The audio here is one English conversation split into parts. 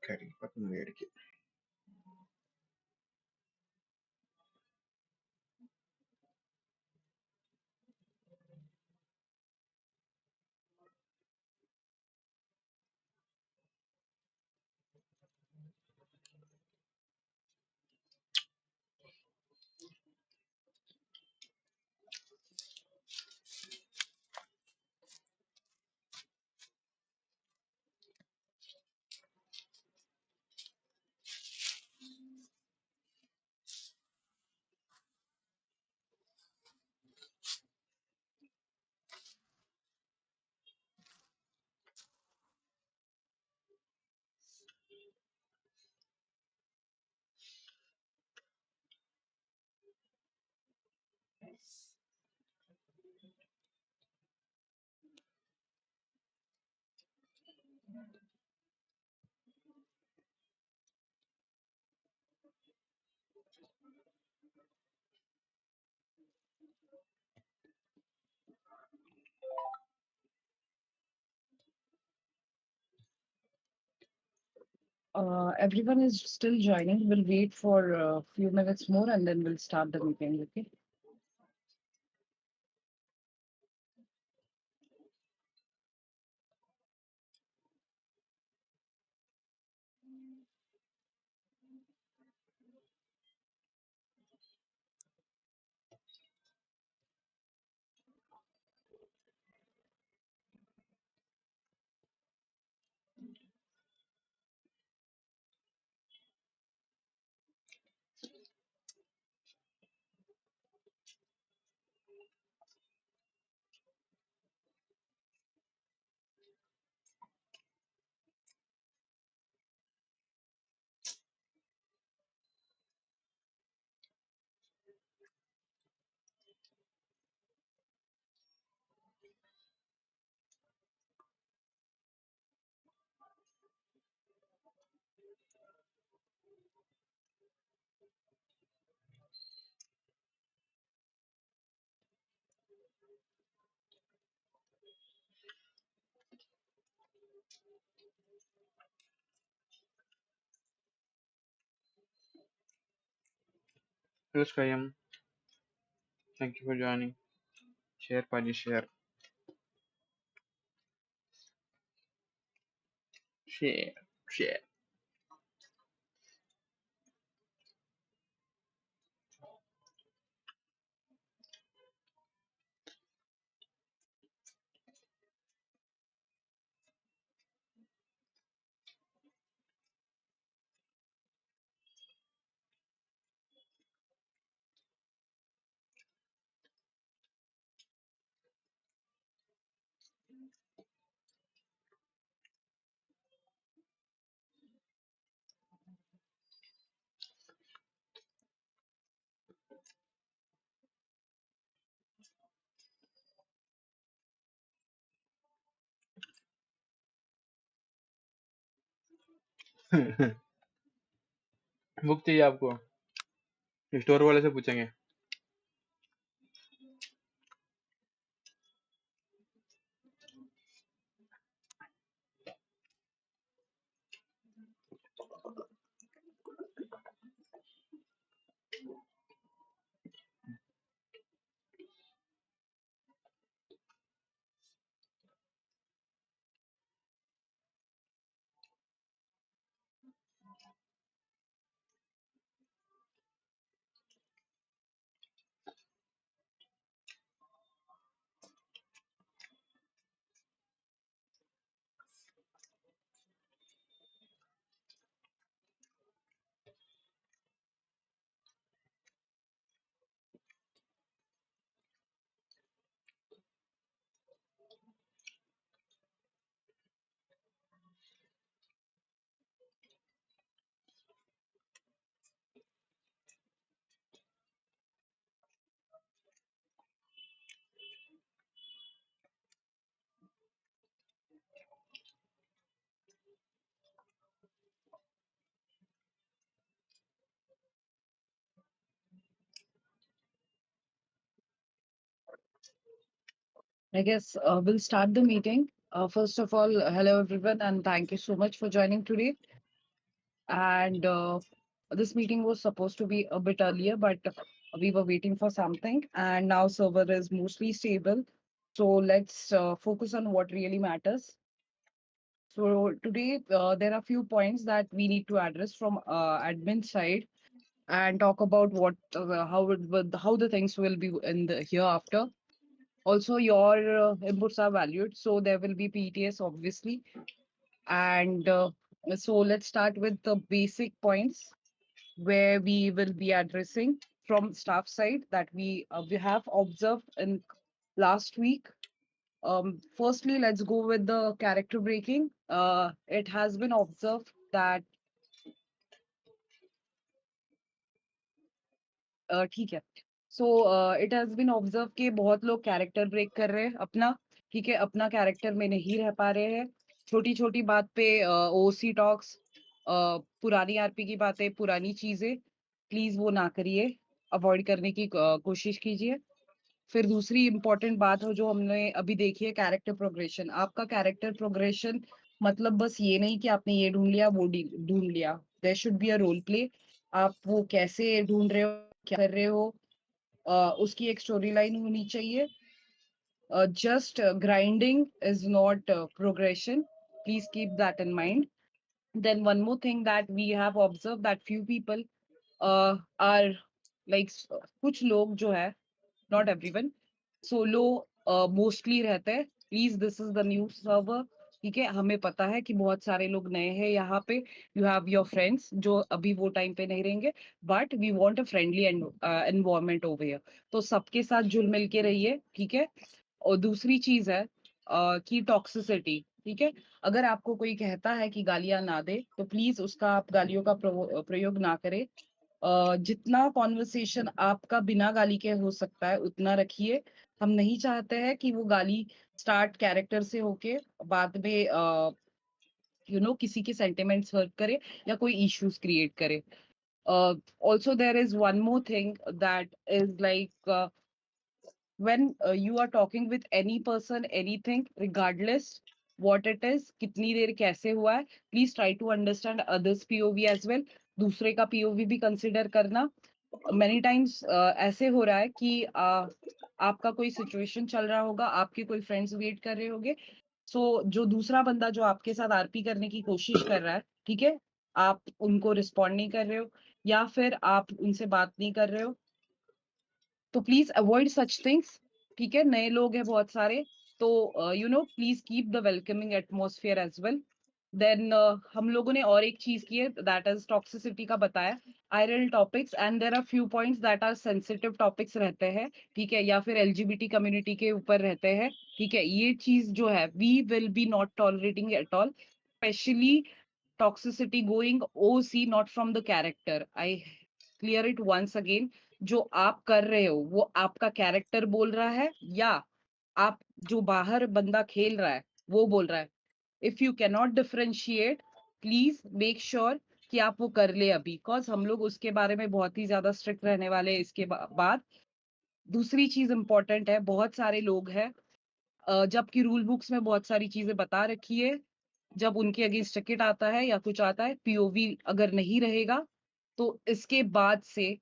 കരി പത്ത് മേടിക്കും. Everyone is still joining. We'll wait for a few minutes more and then we'll start the meeting, okay? Hello Skyam, thank you for joining. Share, Paji, share. Share, share. Book चाहिए आपको? Store वाले से पूछेंगे. I guess we'll start the meeting. First of all, hello everyone, and thank you so much for joining today. And this meeting was supposed to be a bit earlier, but we were waiting for something, and now server is mostly stable. So let's focus on what really matters. So today there are few points that we need to address from admin side and talk about what how the things will be in the hereafter. Also, your inputs are valued, so there will be PTS obviously. And so let's start with the basic points where we will be addressing from staff side that we have observed in last week. Firstly, let's go with the character breaking. It has been observed that ठीक है. So it has been observed कि बहुत लोग character break कर रहे हैं अपना. ठीक है, अपना कैरेक्टर में नहीं रह पा रहे हैं. छोटी छोटी बात पे ओसी टॉक्स, पुरानी आरपी की बातें, पुरानी चीजें, प्लीज वो ना करिए. अवॉइड करने की कोशिश कीजिए. फिर दूसरी इंपॉर्टेंट बात हो जो हमने अभी देखी है, कैरेक्टर प्रोग्रेशन. आपका कैरेक्टर प्रोग्रेशन मतलब बस ये नहीं कि आपने ये ढूंढ लिया वो ढूंढ लिया. There should be a role play. आप वो कैसे ढूंढ रहे हो, क्या कर रहे हो, उसकी एक स्टोरी लाइन होनी चाहिए. Just grinding is not progression. Please keep that in mind. Then one more thing that we have observed that few people are like कुछ लोग जो है, not everyone, solo mostly रहते हैं. Please, this is the new server. ठीक है, हमें पता है कि बहुत सारे लोग नए हैं यहाँ पे. You have your friends जो अभी वो टाइम पे नहीं रहेंगे, but we want a friendly environment over here. तो सबके साथ जुल मिल के रहिए. ठीक है. और दूसरी चीज है कि टॉक्सिसिटी. ठीक है, अगर आपको कोई कहता है कि गालियां ना दे तो प्लीज उसका आप गालियों का प्रयोग ना करें. जितना कॉन्वर्सेशन आपका बिना गाली के हो सकता है उतना रखिए. हम नहीं चाहते हैं कि वो गाली स्टार्ट कैरेक्टर से होके बाद में किसी के सेंटिमेंट्स हर्ट करे या कोई इश्यूज क्रिएट करे. Also there is one more thing that is like when you are talking with any person, anything, regardless what it is, कितनी देर कैसे हुआ है, please try to understand others POV as well. दूसरे का POV भी consider करना. Many times ऐसे हो रहा है कि आपका कोई सिचुएशन चल रहा होगा, आपके कोई फ्रेंड्स वेट कर रहे होंगे. सो जो दूसरा बंदा जो आपके साथ आरपी करने की कोशिश कर रहा है, ठीक है, आप उनको रिस्पॉन्ड नहीं कर रहे हो या फिर आप उनसे बात नहीं कर रहे हो, तो प्लीज अवॉइड सच थिंग्स. ठीक है, नए लोग हैं बहुत सारे, तो please keep the welcoming atmosphere as well. Then हम लोगों ने और एक चीज की है दैट इज टॉक्सिसिटी का बताया. आयरल topics and there are few points that are sensitive topics रहते हैं. ठीक है, या फिर एलजीबीटी कम्युनिटी के ऊपर रहते हैं. ठीक है, ये चीज जो है we will be not tolerating at all, specially toxicity going OC, not from the character. I clear it once again. जो आप कर रहे हो वो आपका कैरेक्टर बोल रहा है या आप जो बाहर बंदा खेल रहा है वो बोल रहा है. If you can not differentiate, please make sure कि आप वो कर ले अभी, बिकॉज हम लोग उसके बारे में बहुत ही ज्यादा स्ट्रिक्ट रहने वाले हैं इसके बाद. दूसरी चीज इंपॉर्टेंट है, बहुत सारे लोग हैं जबकि रूल बुक्स में बहुत सारी चीजें बता रखी है, जब उनके अगेंस्ट टिकट आता है या कुछ आता है, पीओवी अगर नहीं रहेगा तो इसके बाद से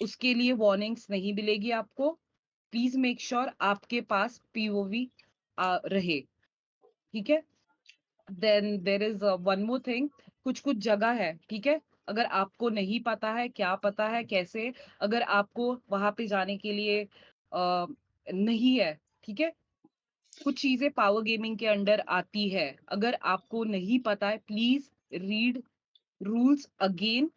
उसके लिए वार्निंग्स नहीं मिलेगी आपको. प्लीज मेक श्योर आपके पास पीओवी रहे. ठीक है. Then there is one more thing. कुछ कुछ जगह है, ठीक है, अगर आपको नहीं पता है क्या पता है कैसे, अगर आपको वहां पे जाने के लिए नहीं है, ठीक है, कुछ चीजें पावर गेमिंग के अंडर आती है. अगर आपको नहीं पता है, प्लीज रीड रूल्स अगेन.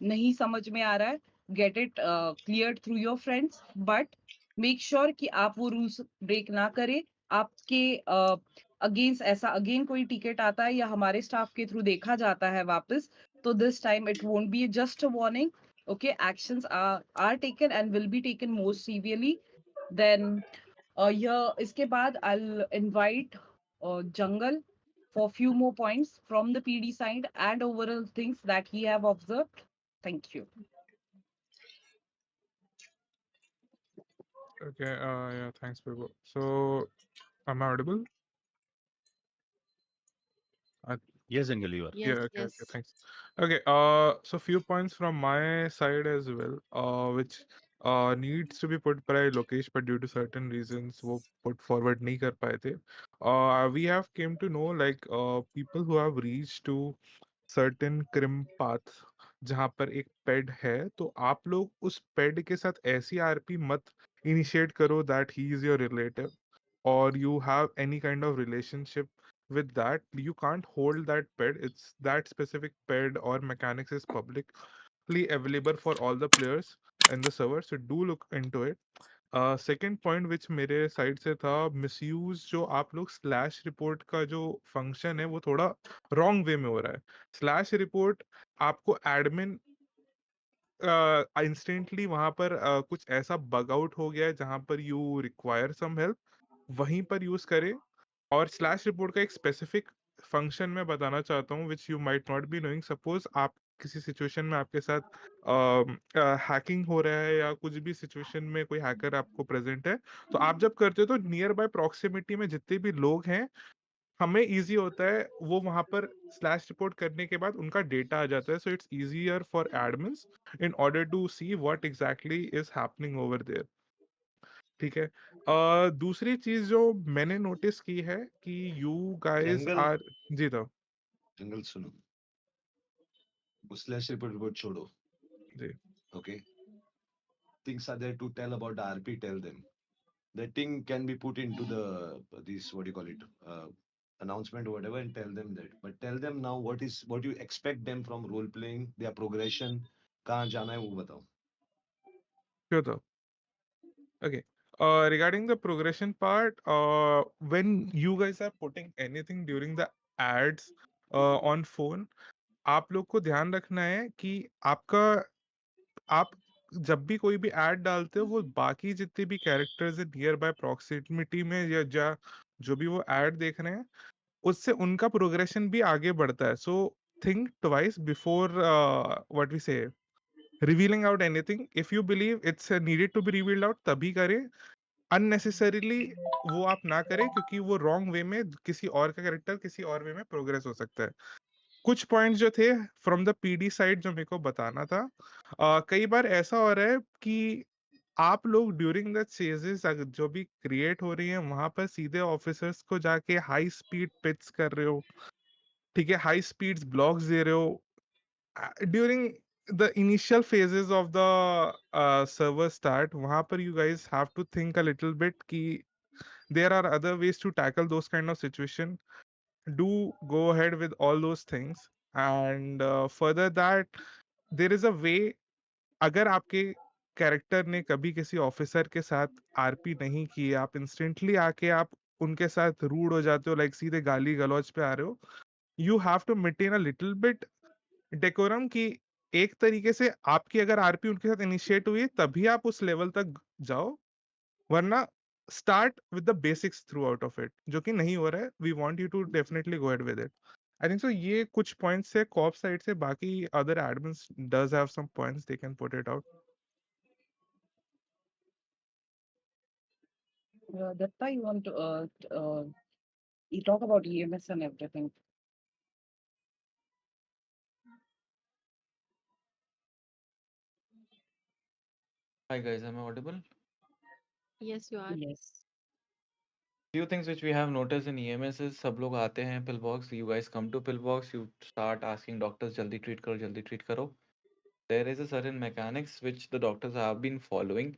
नहीं समझ में आ रहा है, get it clear through your friends, but make sure कि आप वो रूल्स ब्रेक ना करें. आपके अगेंस्ट ऐसा अगेन कोई टिकट आता है या हमारे स्टाफ के थ्रू देखा जाता है वापस, तो this time it won't be just a warning. Okay, actions are taken and will be taken more severely. Then इसके बाद I'll invite Jungle for few more points from the PD side and overall things that he have observed. Thank you. Okay, yeah, thanks, Prabhu. So Am I audible? Yes, Angle, you are. Yeah, Yes, okay, yes. thanks. Okay, so few points from my side as well, which needs to be put by Lokesh, but due to certain reasons, वो put forward नहीं कर पाए थे. We have came to know like people who have reached to certain crim path, जहाँ पर एक paid है, तो आप लोग उस पेड के साथ ऐसी आरपी मत इनिशिएट करो that he is your relative or you have any kind of relationship with that. You can't hold that ped. It's that specific ped or mechanics is publicly available for all the players in the server, so do look into it. Second point which मेरे side से था, misuse जो आप लोग slash report का जो function है वो थोड़ा रॉन्ग वे में हो रहा है. स्लैश रिपोर्ट आपको एडमिन इंस्टेंटली वहां पर कुछ ऐसा बग आउट हो गया है जहां पर यू रिक्वायर सम हेल्प, वहीं पर यूज करें. और स्लैश रिपोर्ट का एक स्पेसिफिक फंक्शन मैं बताना चाहता हूँ which you might not be knowing. Suppose आप किसी सिचुएशन में आपके साथ हैकिंग हो रहा है या कुछ भी सिचुएशन में कोई हैकर आपको प्रेजेंट है, तो आप जब करते हो तो नियर बाय प्रॉक्सिमिटी में जितने भी लोग हैं, हमें इजी होता है वो वहां पर स्लैश रिपोर्ट करने के बाद उनका डेटा आ जाता है. So it's easier for admins in order to see what exactly is happening over there. ठीक है. दूसरी चीज जो मैंने नोटिस की है कि you guys jungle R G तो जंगल सुनो, स्लैश रिपोर्ट छोड़ो. जी Okay, things are there to tell about the RP. Tell them the thing can be put into the this, what do you call it, announcement or whatever, and tell them that. But tell them now what you expect them from role playing, their progression, कहाँ जाना है वो बताओ. sure तो okay. Regarding the progression part, when you guys are putting anything during the ads on phone, आप लोग को ध्यान रखना है कि आपका आप जब भी कोई भी एड डालते हो वो बाकी जितने भी कैरेक्टर्स है नियर बाय प्रॉक्सिमिटी में या जो भी वो एड देख रहे हैं उससे उनका प्रोग्रेशन भी आगे बढ़ता है. So think twice before what we say revealing out anything. If you believe it's needed to be revealed out तभी करें. अननेसेसरीली वो आप ना करें क्योंकि वो रॉन्ग वे में किसी और का कैरेक्टर किसी और वे में प्रोग्रेस हो सकता है. कुछ पॉइंट्स जो थे फ्रॉम द पीडी साइड जो मेरे को बताना था, कई बार ऐसा हो रहा है कि आप लोग ड्यूरिंग द चेजेस जो भी क्रिएट हो रही है वहां पर सीधे ऑफिसर्स को जाके हाई स्पीड पिच कर रहे हो. ठीक है, हाई स्पीड ब्लॉक्स दे रहे हो during the initial phases of the server start. वहां पर you guys have to think a little bit कि there are other ways to tackle those kind of situation. Do go ahead with all those things and further that there is a way. अगर आपके character ने कभी किसी officer के साथ RP नहीं की, आप इंस्टेंटली आके आप उनके साथ रूड हो जाते हो, लाइक सीधे गाली गलौज पे आ रहे हो, you have to maintain a little bit decorum कि एक तरीके से आपकी अगर आरपी उनके साथ इनिशिएट हुई है तभी आप उस लेवल तक जाओ, वरना start with the basics throughout of it, जो कि नहीं हो रहा है. We want you to definitely go ahead with it. I think so ये कुछ पॉइंट्स है कॉप साइड से. बाकी other admins does have some points, they can put it out. Datta, you want to you talk about EMS and everything. Hi guys, am I audible? Yes, you are. Yes. Few things which we have noticed in EMS is सब लोग आते हैं pillbox, you guys come to pillbox, you start asking doctors जल्दी treat करो. There is a certain mechanics which the doctors have been following.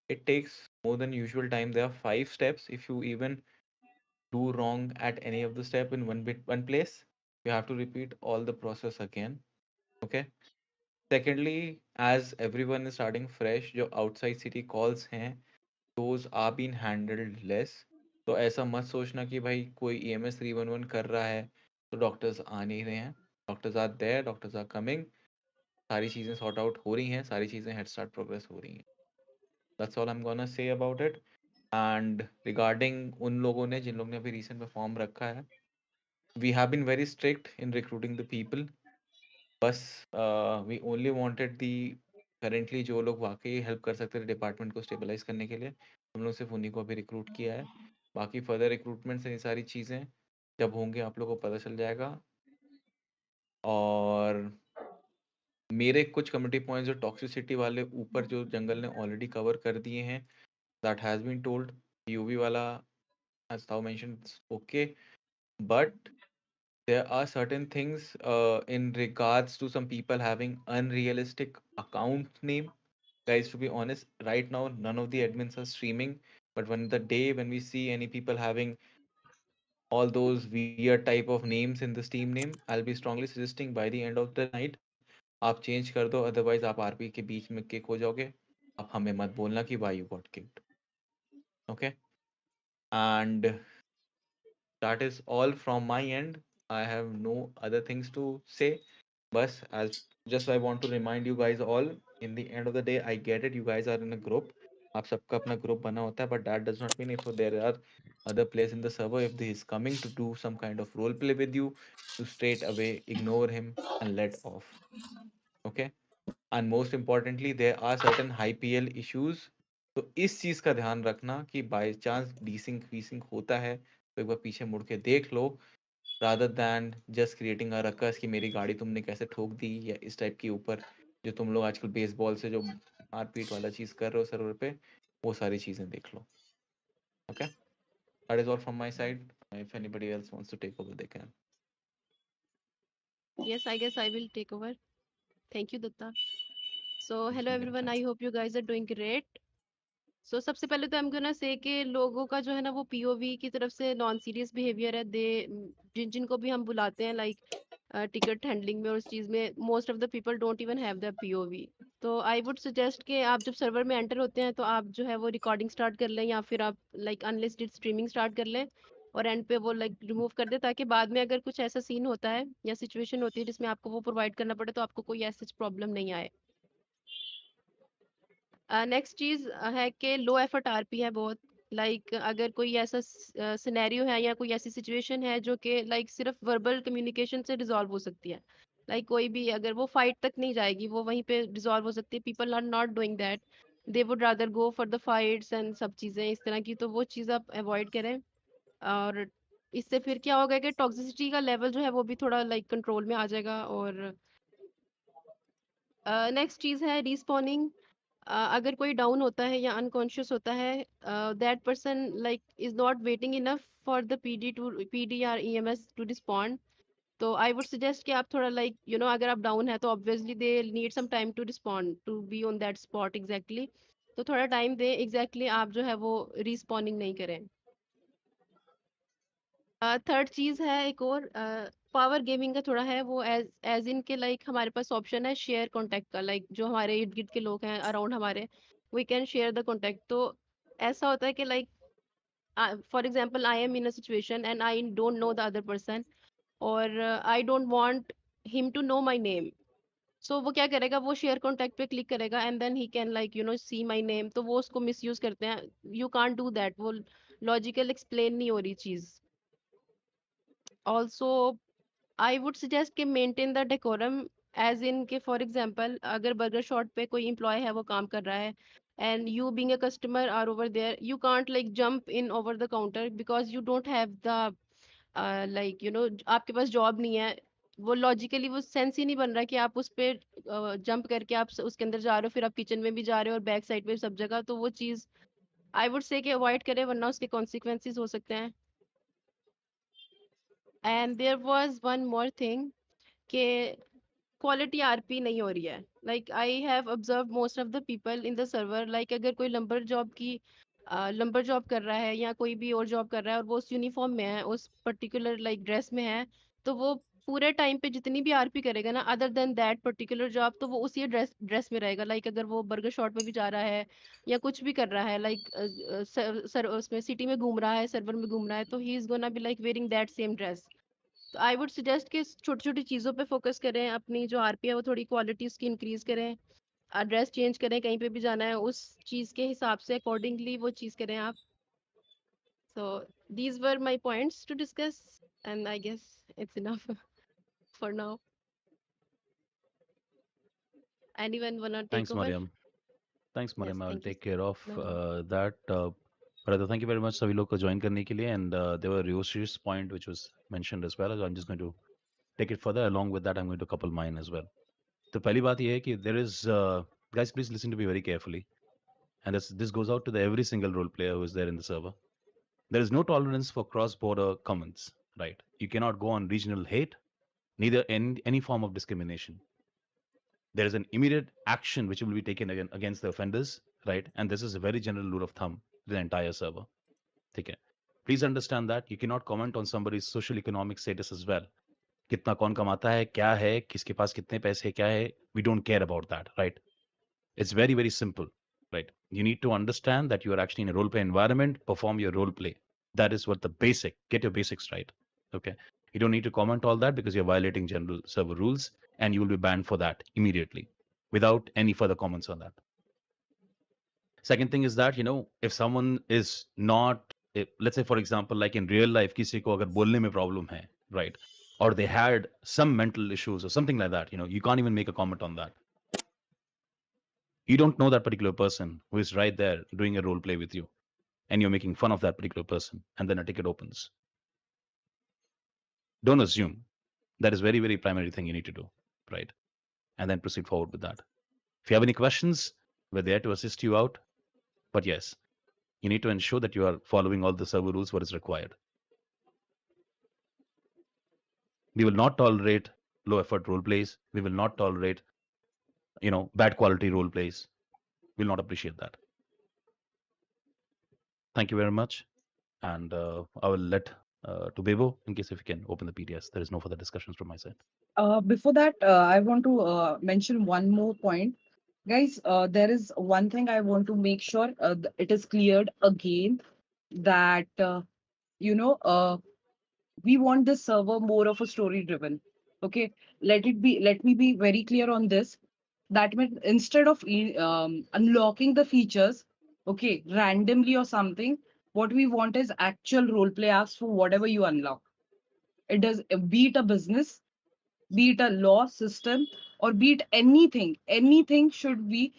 It takes more than usual time. There are 5 steps. If you even do wrong at any of the step in one place, you have to repeat all the process again. Okay. Secondly, as everyone is starting fresh, जो outside city calls हैं, those are being handled less. तो ऐसा मत सोचना कि भाई कोई EMS 311 कर रहा है तो डॉक्टर्स आ नहीं रहे हैं. Doctors are there, doctors are coming. सारी चीज़ें सॉर्ट आउट हो रही हैं, सारी चीज़ें हेड स्टार्ट प्रोग्रेस हो रही हैं. That's all I am gonna say about it. And regarding उन लोगों ने जिन लोगों ने अभी रिसेंट में फॉर्म रखा है, we have been very strict in recruiting the people. बस we only wanted the currently जो लोग वाकई हेल्प कर सकते थे डिपार्टमेंट को स्टेबलाइज करने के लिए, हम लोग सिर्फ उन्हीं को अभी रिक्रूट किया है. बाकी फर्दर रिक्रूटमेंट से ये सारी चीज़ें जब होंगे आप लोगों को पता चल जाएगा। और मेरे कुछ कम्युनिटी पॉइंट्स जो टॉक्सिसिटी वाले ऊपर जो जंगल ने ऑलरेडी कवर कर दिए हैं, that has been told. UV वाला as thou mentioned, okay, but there are certain things in regards to some people having unrealistic account name. Guys, to be honest, right now none of the admins are streaming, but when the day when we see any people having all those weird type of names in the Steam name, I'll be strongly suggesting by the end of the night आप change कर दो, otherwise आप RP के बीच में kick हो जाओगे। आप हमें मत बोलना कि why you got kicked, okay? And that is all from my end. I have no other things to say. Bus, as just I want to remind you guys all, in the end of the day, I get it, you guys are in a group. आप सबका अपना group बना होता है, but that does not mean if there are other players in the server, if he is coming to do some kind of role play with you, to straight away ignore him and let off. Okay? And most importantly, there are certain high PL issues. तो इस चीज का ध्यान रखना कि by chance डीसिंक वीसिंक होता है तो एक बार पीछे मुड़ के देख लो, rather than just creating a ruckus कि मेरी गाड़ी तुमने कैसे ठोक दी या इस टाइप के ऊपर जो तुम लोग आजकल बेसबॉल से जो मारपीट वाला चीज कर रहे हो सर्वर पे, वो सारी चीजें देख लो। Okay, that is all from my side. If anybody else wants to take over they can. Yes, I guess I will take over. Thank you, Datta. So, hello everyone. I hope you guys are doing great. So, सबसे पहले तो I'm gonna say कि लोगों का जो है ना वो POV की तरफ से नॉन सीरियस बिहेवियर है। दे जिनको भी हम बुलाते हैं लाइक टिकट हैंडलिंग में और उस चीज़ में, most of the people don't even have the POV। तो आई वुड सजेस्ट कि आप जब सर्वर में एंटर होते हैं तो आप जो है वो रिकॉर्डिंग स्टार्ट कर लें या फिर आप लाइक अनलिस्टेड स्ट्रीमिंग स्टार्ट कर लें और एंड पे वो लाइक रिमूव कर दे, ताकि बाद में अगर कुछ ऐसा सीन होता है या सिचुएशन होती है जिसमें आपको वो प्रोवाइड करना पड़े तो आपको कोई ऐसी प्रॉब्लम नहीं आए। नेक्स्ट चीज़ है कि लो एफर्ट आरपी है बहुत। लाइक अगर कोई ऐसा सिनेरियो है या कोई ऐसी सिचुएशन है जो कि लाइक सिर्फ वर्बल कम्युनिकेशन से रिजॉल्व हो सकती है, लाइक कोई भी अगर वो फाइट तक नहीं जाएगी, वो वहीं पे रिजॉल्व हो सकती है। People are not doing that, they would rather go for the fights and सब चीज़ें इस तरह की, तो वो चीज़ आप अवॉइड करें। और इससे फिर क्या होगा कि टॉक्सिसिटी का लेवल जो है वो भी थोड़ा लाइक कंट्रोल में आ जाएगा। और नेक्स्ट चीज़ है रिस्पॉनिंग। अगर कोई डाउन होता है या अनकॉन्शियस होता है, that person like is not waiting enough for the PD या ईएमएस टू रिस्पॉन्ड। तो आई वुड सजेस्ट कि आप थोड़ा लाइक अगर आप डाउन है तो obviously they need some time to respond to be on that spot exactly. तो थोड़ा टाइम दें, एग्जैक्टली आप जो है वो रिस्पॉन्डिंग नहीं करें। थर्ड चीज़ है एक और पावर गेमिंग का थोड़ा है वो, एज इन के लाइक हमारे पास ऑप्शन है शेयर कॉन्टैक्ट का, लाइक जो हमारे इर्द गिर्द के लोग हैं अराउंड हमारे, we can share the contact. तो ऐसा होता है कि like for example I am in a situation and I don't know the other person और I don't want him to know my name. So वो क्या करेगा, वो शेयर कॉन्टैक्ट पे क्लिक करेगा and then he can like see my name. तो वो उसको मिसयूज करते हैं। यू कांट डू दैट, वो लॉजिकल एक्सप्लेन नहीं हो रही चीज़। ऑल्सो आई वुड सजेस्ट कि maintain the decorum, as in के फॉर एग्जांपल अगर बर्गर शॉट पे कोई एम्प्लॉय है वो काम कर रहा है and you being a customer are over there, you can't like jump in over the counter because you don't have the like आपके पास जॉब नहीं है। वो लॉजिकली वो सेंस ही नहीं बन रहा कि आप उस पर जंप करके आप उसके अंदर जा रहे हो, फिर आप किचन में भी जा रहे हो और बैक साइड पे सब जगह। तो वो चीज़ आई वुड से कि अवॉइड करें वरना उसके कॉन्सिक्वेंसेज हो सकते हैं। And there was one more thing कि क्वालिटी आरपी नहीं हो रही है। Like I have observe most of the people in the server, like अगर कोई लंबर जॉब कर रहा है या कोई भी और जॉब कर रहा है और वो उस यूनिफॉर्म में है, उस पर्टिकुलर लाइक ड्रेस में है, तो वो पूरे टाइम पे जितनी भी आरपी करेगा ना other than that particular job, तो वो उसी ड्रेस में रहेगा। लाइक अगर वो बर्गर शॉट में भी जा रहा है या कुछ भी कर रहा है, लाइक उसमें सिटी में घूम रहा है, सर्वर में घूम रहा है, तो he is gonna be like wearing that same dress. तो आई वुड सजेस्ट कि छोटी छोटी चीज़ों पे फोकस करें, अपनी जो आरपी है वो थोड़ी क्वालिटी उसकी इंक्रीज करें, एड्रेस चेंज करें, कहीं पे भी जाना है उस चीज़ के हिसाब से अकॉर्डिंगली वो चीज़ करें आप। So these were my points to discuss and I guess it's enough for now. Anyone wanna take Thanks, over? Mariam. Thanks, yes, Mariam. I will thank you. take care of No, no. that. But thank you very much सभी लोग को join करने के लिए, and there were Yoshi's point which was mentioned as well. So I'm just going to take it further. Along with that, I'm going to couple mine as well. तो पहली बात ये है कि there is guys, please listen to me very carefully, and this goes out to the every single role player who is there in the server. There is no tolerance for cross-border comments, right? You cannot go on regional hate, neither any form of discrimination. There is an immediate action which will be taken against the offenders, right? And this is a very general rule of thumb to the entire server. Okay. Please understand that you cannot comment on somebody's social economic status as well. कितना कौन कमाता है, क्या है, किसके पास कितने पैसे, क्या है, we don't care about that, right? It's very, very simple, right? You need to understand that you are actually in a role play environment, perform your role play. That is what get your basics right, okay? You don't need to comment all that because you're violating general server rules, and you will be banned for that immediately without any further comments on that. Second thing is that, if someone is not, let's say for example, like in real life, किसी को अगर बोलने में problem है, right? Or they had some mental issues or something like that, you can't even make a comment on that. You don't know that particular person who is right there doing a role play with you, and you're making fun of that particular person, and then a ticket opens. Don't assume. That is very, very primary thing you need to do, right? And then proceed forward with that. If you have any questions, we're there to assist you out. But yes, you need to ensure that you are following all the server rules, what is required. We will not tolerate low effort role plays. We will not tolerate, bad quality role plays. We'll not appreciate that. Thank you very much. And I will let to Bebo in case if you can open the PDS. There is no further discussions from my side. Before that, I want to mention one more point. Guys, there is one thing I want to make sure it is cleared again that, we want this server more of a story driven. Okay, let me be very clear on this. That means instead of unlocking the features, okay, randomly or something, what we want is actual role play asks for whatever you unlock. It does, be it a business, be it a law system, or be it anything should be,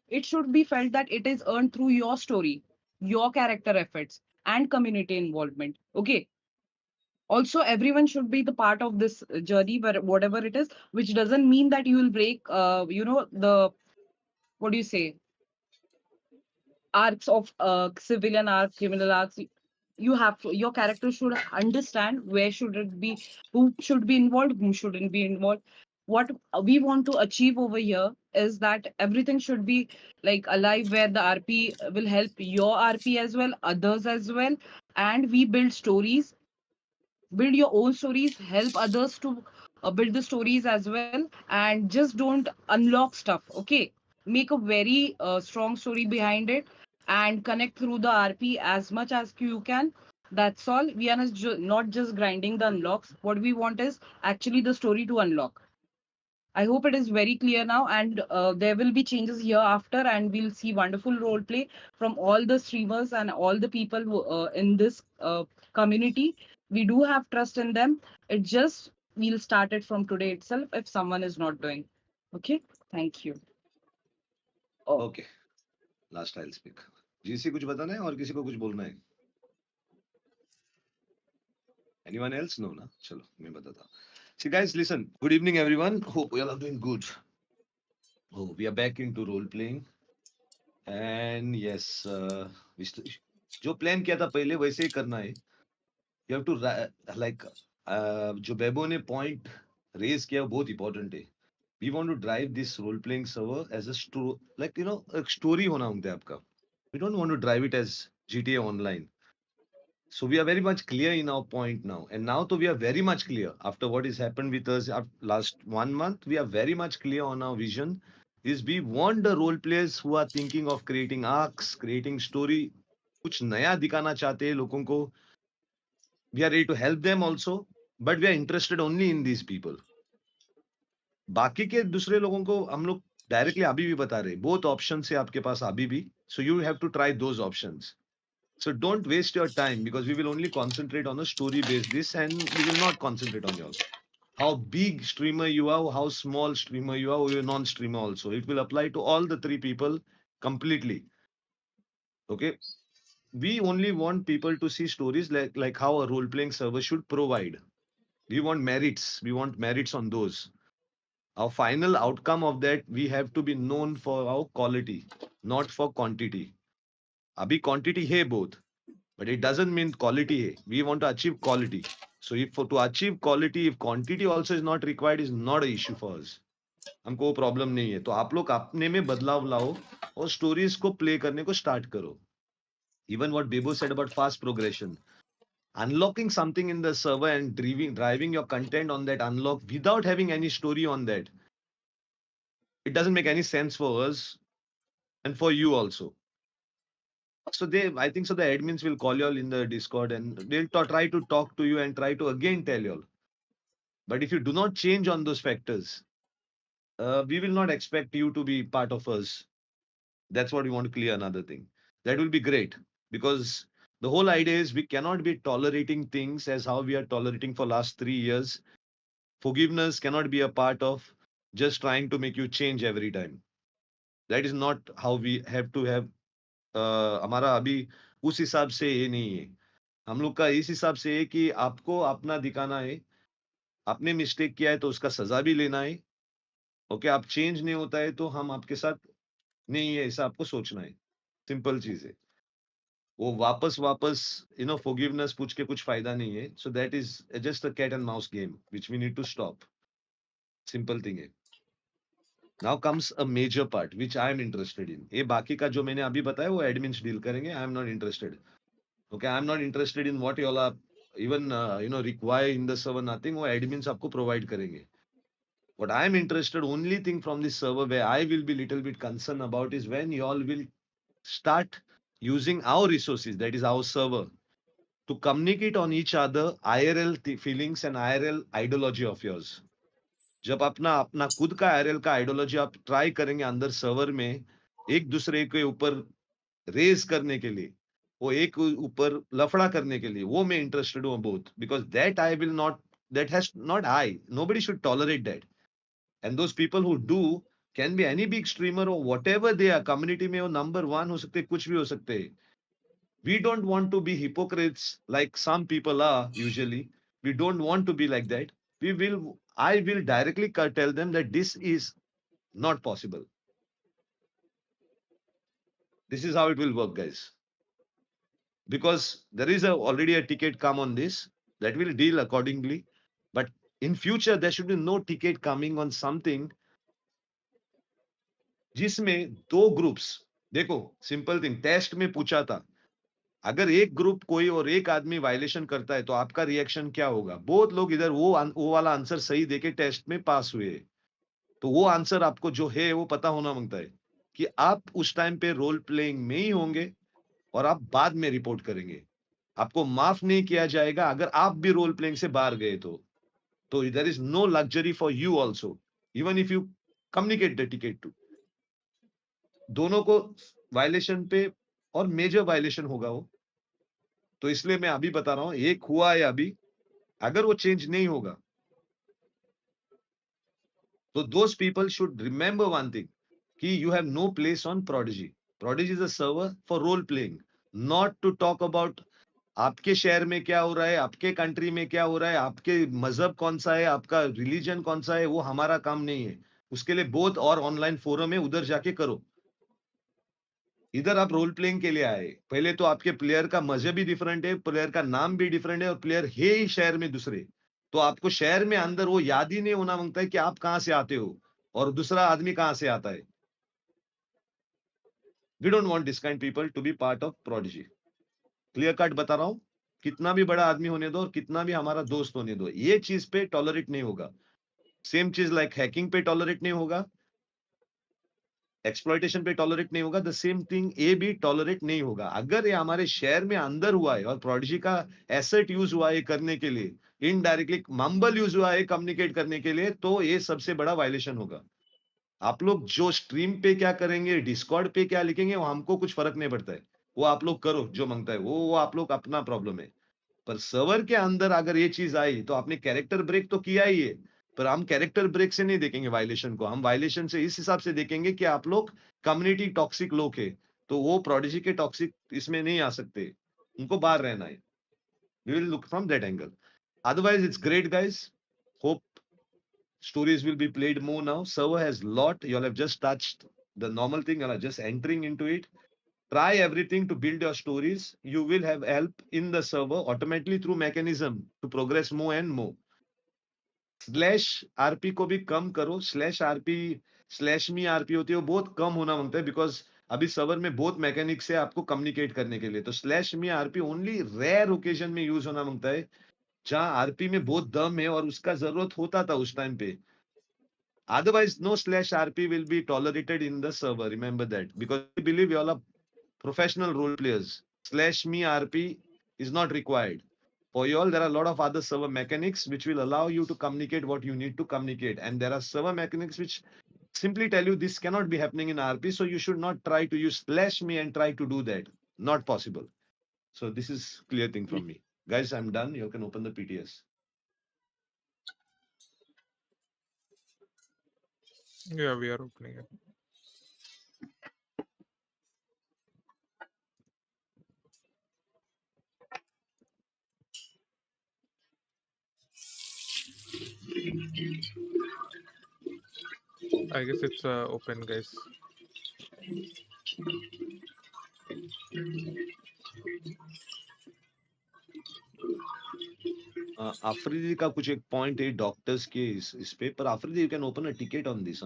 it should be felt that it is earned through your story, your character efforts, and community involvement. Okay. Also, everyone should be the part of this journey, whatever it is, which doesn't mean that you will break, the, what do you say, arcs of civilian arc, criminal arcs. You have to, your character should understand where should it be, who should be involved, who shouldn't be involved. What we want to achieve over here is that everything should be like alive, where the RP will help your RP as well, others as well, and we build stories, build your own stories, help others to build the stories as well, and just don't unlock stuff. Okay, make a very strong story behind it and connect through the RP as much as you can. That's all. We are not just grinding the unlocks. What we want is actually the story to unlock. I hope it is very clear now, and there will be changes hereafter, and we'll see wonderful role play from all the streamers and all the people who, in this community. We do have trust in them. It just, we'll start it from today itself if someone is not doing. Okay, thank you. Oh. Okay, last I'll speak. GC कुछ बताना है और किसी को कुछ बोलना है? Anyone else? No, ना? चलो मैं बताता हूँ. See guys, listen. Good evening everyone. Hope we all are doing good. Oh, we are back into role playing. And yes, जो प्लान किया था पहले वैसे ही करना है. You have to like जो बेबो ने point raise किया बहुत important है. We want to drive this role playing server as a story, like a story होना होता है आपका. We don't want to drive it as GTA Online. So we are very much clear in our point now. And now we are very much clear after what has happened with us last 1 month. We are very much clear on our vision. Is we want the role players who are thinking of creating arcs, creating story, कुछ नया दिखाना चाहते हैं लोगों को. We are ready to help them also, but we are interested only in these people. बाकी के दूसरे लोगों को हम लोग डायरेक्टली अभी भी बता रहे, both options है आपके पास अभी भी. So you have to try those options. So don't waste your time, because we will only concentrate on a story based this, and we will not concentrate on yours. How big streamer you are, how small streamer you are, or you're non-streamer also. It will apply to all the three people completely. Okay. we only want people to see stories like how a role playing server should provide. We want merits. We want merits on those. Our final outcome of that, we have to be known for our quality, not for quantity. Abhi quantity hai both, but it doesn't mean quality hai. We want to achieve quality. So if to achieve quality, if quantity also is not required, is not an issue for us. हमको वो problem नहीं है. तो आप लोग अपने में बदलाव लाओ और स्टोरीज को प्ले करने को स्टार्ट करो. Even what Bebo said about fast progression, unlocking something in the server and driving your content on that unlock without having any story on that, it doesn't make any sense for us and for you also. So I think so the admins will call you all in the Discord and they'll try to talk to you and try to again tell you all. But if you do not change on those factors, we will not expect you to be part of us. That's what we want to clear. Another thing that will be great, because the whole idea is we cannot be tolerating things as how we are tolerating for last 3 years. Forgiveness cannot be a part of just trying to make you change every time. That is not how we have to have. हमारा अभी उस हिसाब से ये नहीं है. हम लोग का इस हिसाब से है कि आपको अपना दिखाना है. आपने मिस्टेक किया है तो उसका सजा भी लेना है. ओके, आप चेंज नहीं होता है तो हम आपके साथ नहीं है, ऐसा आपको सोचना है. सिंपल चीज है. वो वापस फॉरगिवनेस पूछ के कुछ फायदा नहीं है. So that is just a cat and mouse game which we need to stop. Simple thing है. Now comes a major part which I am interested in. ये बाकी का जो मैंने अभी बताया वो एडमिन्स डील करेंगे. I am not interested. Okay, I am not interested in what you all are even require in the server. Nothing. वो एडमिन्स आपको प्रोवाइड करेंगे. What I am interested, only thing from this server where I will be little bit concerned about is when you all will start using our resources, that is our server, to communicate on each other IRL feelings and IRL ideology of yours. जब अपना खुद का IRL का ideology आप try करेंगे अंदर server में एक दूसरे के ऊपर रेज करने के लिए, वो एक ऊपर लफड़ा करने के लिए, वो मैं इंटरेस्टेड हूँ बहुत. Because that I will not, that has not I. Nobody should tolerate that. And those people who do can be any big streamer or whatever they are. Community में वो number 1 हो सकते, कुछ भी हो सकते. We don't want to be hypocrites like some people are usually. We don't want to be like that. I will directly tell them that this is not possible. This is how it will work, guys. Because there is already a ticket come on this that will deal accordingly. But in future, there should be no ticket coming on something जिसमें 2 groups. देखो, simple thing, test में पूछा था, अगर एक group कोई और एक आदमी वायलेशन करता है तो आपका रिएक्शन क्या होगा. बहुत लोग इधर वो वाला आंसर सही देके टेस्ट में पास हुए. तो वो आंसर आपको जो है वो पता होना मांगता है कि आप उस टाइम पे रोल प्लेइंग में ही होंगे और आप बाद में रिपोर्ट करेंगे. आपको माफ नहीं किया जाएगा अगर आप भी रोल प्लेइंग से बाहर गए तो. There is no luxury for you also, even if you communicate the ticket to. दोनों को वायलेशन पे और मेजर वायलेशन होगा वो. तो इसलिए मैं अभी बता रहा हूं, एक हुआ है अभी, अगर वो चेंज नहीं होगा तो those people should remember one thing, कि you have no place on Prodigy. Prodigy is a server for role playing, not to talk about आपके शहर में क्या हो रहा है, आपके कंट्री में क्या हो रहा है, आपके मजहब कौन सा है, आपका रिलीजन कौन सा है. वो हमारा काम नहीं है. उसके लिए बहुत और ऑनलाइन फोरम है, उधर जाके करो. इधर आप रोल प्लेइंग के लिए आए, पहले तो आपके प्लेयर का मजहब भी डिफरेंट है, प्लेयर का नाम भी डिफरेंट है और प्लेयर है ही शहर में दूसरे. तो आपको शहर में अंदर वो याद ही नहीं होना मांगता है कि आप कहां से आते हो और दूसरा आदमी कहां से आता है. We don't want this kind people to be part of Prodigy. Clear cut बता रहा हूं, कितना भी बड़ा आदमी होने दो और कितना भी हमारा दोस्त होने दो, ये चीज पे टॉलरेट नहीं होगा. सेम चीज लाइक हैकिंग पे टॉलरेट नहीं होगा, एक्सप्लॉइटेशन पे टॉलरेट नहीं होगा. द सेम थिंग ये भी टॉलरेट नहीं होगा. अगर ये हमारे शहर में अंदर हुआ है और प्रोडिजी का एसेट यूज हुआ है करने के लिए, इनडायरेक्टली मम्बल यूज हुआ है कम्युनिकेट करने के लिए, तो ये सबसे बड़ा वायलेशन होगा. आप लोग जो स्ट्रीम पे क्या करेंगे, डिस्कॉर्ड पे क्या लिखेंगे, वो हमको कुछ फर्क नहीं पड़ता है. वो आप लोग करो जो मांगता है, वो आप लोग अपना प्रॉब्लम है. पर सर्वर के अंदर अगर ये चीज आई तो आपने कैरेक्टर ब्रेक तो किया ही है, पर हम कैरेक्टर ब्रेक से नहीं देखेंगे वायलेशन को. हम वायलेशन से इस हिसाब से देखेंगे कि आप लोग कम्युनिटी टॉक्सिक लोग है, तो वो प्रोडिजी के टॉक्सिक इसमें नहीं आ सकते, उनको बाहर रहना है. We will look from that angle. Otherwise, it's great, guys. Hope stories will be played more now. Server has lot. You all have just touched the normal thing. You all are just entering into it. Try everything to build your stories. You will have help in the server automatically through mechanism to progress more and more. Slash RP को भी कम करो. Slash RP slash मी RP होती है, वो बहुत कम होना मांगता है, बिकॉज अभी सर्वर में बहुत मैकेनिक्स है आपको कम्युनिकेट करने के लिए. तो स्लैश मी आरपी ओनली रेयर ओकेजन में यूज होना मांगता है, जहां आरपी में बहुत दम है और उसका जरूरत होता था उस टाइम पे. Otherwise, no slash RP will be tolerated in the server. Remember that, because we believe you all are professional role players. Slash me RP is not required. For you all, there are a lot of other server mechanics which will allow you to communicate what you need to communicate. And there are server mechanics which simply tell you this cannot be happening in RP. So you should not try to use slash me and try to do that. Not possible. So this is clear thing from me. Guys, I'm done. You can open the PTS. Yeah, we are opening it. I guess it's open, guys. Afridi का कुछ एक point है doctors के इस पे, पर Afridi you can open a ticket on this,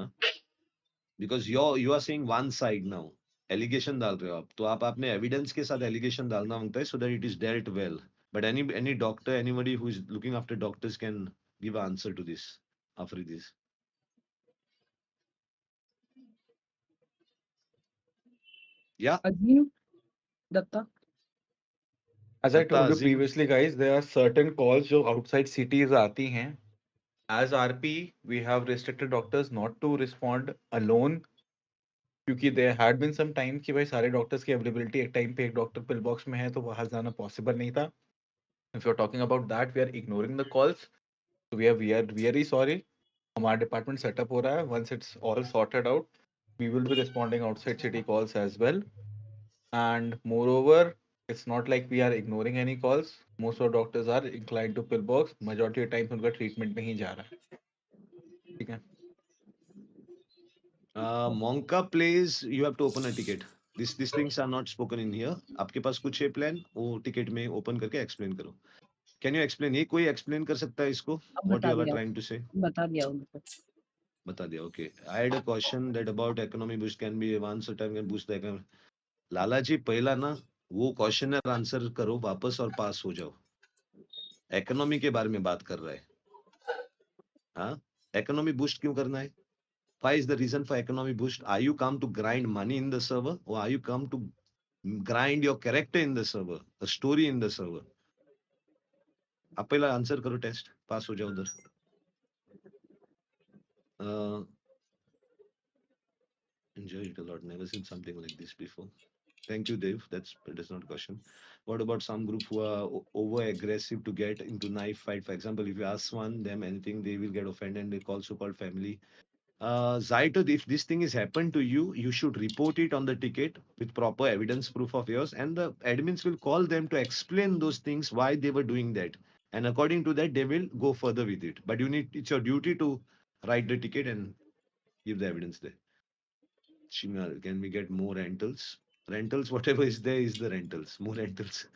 because you are saying one side now. Allegation डाल रहे हो आप, तो आप अपने एविडेंस के साथ एलिगेशन डालना मांगता है, so that it is dealt well. But any doctor, anybody who is looking after doctors can give answer to this. Afridi, या Azim, Datta. As I Dutta told you Azeem. previously, guys, there are certain calls जो outside cities आती हैं. As RP, we have restricted doctors not to respond alone, क्योंकि there had been some time कि भाई सारे doctors की availability एक time पे एक doctor pill box में है, तो वहाँ जाना possible नहीं था. If you're talking about that, we are ignoring the calls. So we are very sorry. हमारा department setup हो रहा है. Once it's all sorted out, we will be responding outside city calls as well. And moreover, it's not like we are ignoring any calls. Most of doctors are inclined to pill box. Majority of times उनका treatment में ही जा रहा है. ठीक है. Monka plays, you have to open a ticket. These things are not spoken in here. आपके पास कुछ है प्लान, वो टिकट में ओपन करके एक्सप्लेन करो. Can you explain? ये कोई एक्सप्लेन कर सकता है इसको? अब व्हाट बता यू आर दिया ट्राइंग टू से? बता दिया उनको. बता दिया. Okay. I had a question that about economy boost can be answer time can boost the economy. Lala ji, पहला ना वो क्वेश्चनर आंसर करो वापस और पास हो जाओ. इकोनॉमी के बारे में बात कर रहा है. हाँ, इकोनॉमी बूस्ट क्यों करना है? Why is the reason for economy boost? Are you come to grind money in the server, or are you come to grind your character in the server, a story in the server? आप पहला answer करो, test pass हो जाओ उधर. Enjoy it a lot. Never seen something like this before. Thank you, Dave. That's not a question. What about some group who are over aggressive to get into knife fight? For example, if you ask them anything, they will get offended and they call so-called family. Zaito, if this thing has happened to you, you should report it on the ticket with proper evidence proof of yours, and the admins will call them to explain those things, why they were doing that. And according to that, they will go further with it. But it's your duty to write the ticket and give the evidence there. Shimal, can we get more rentals? Rentals, whatever is there is the rentals. More rentals.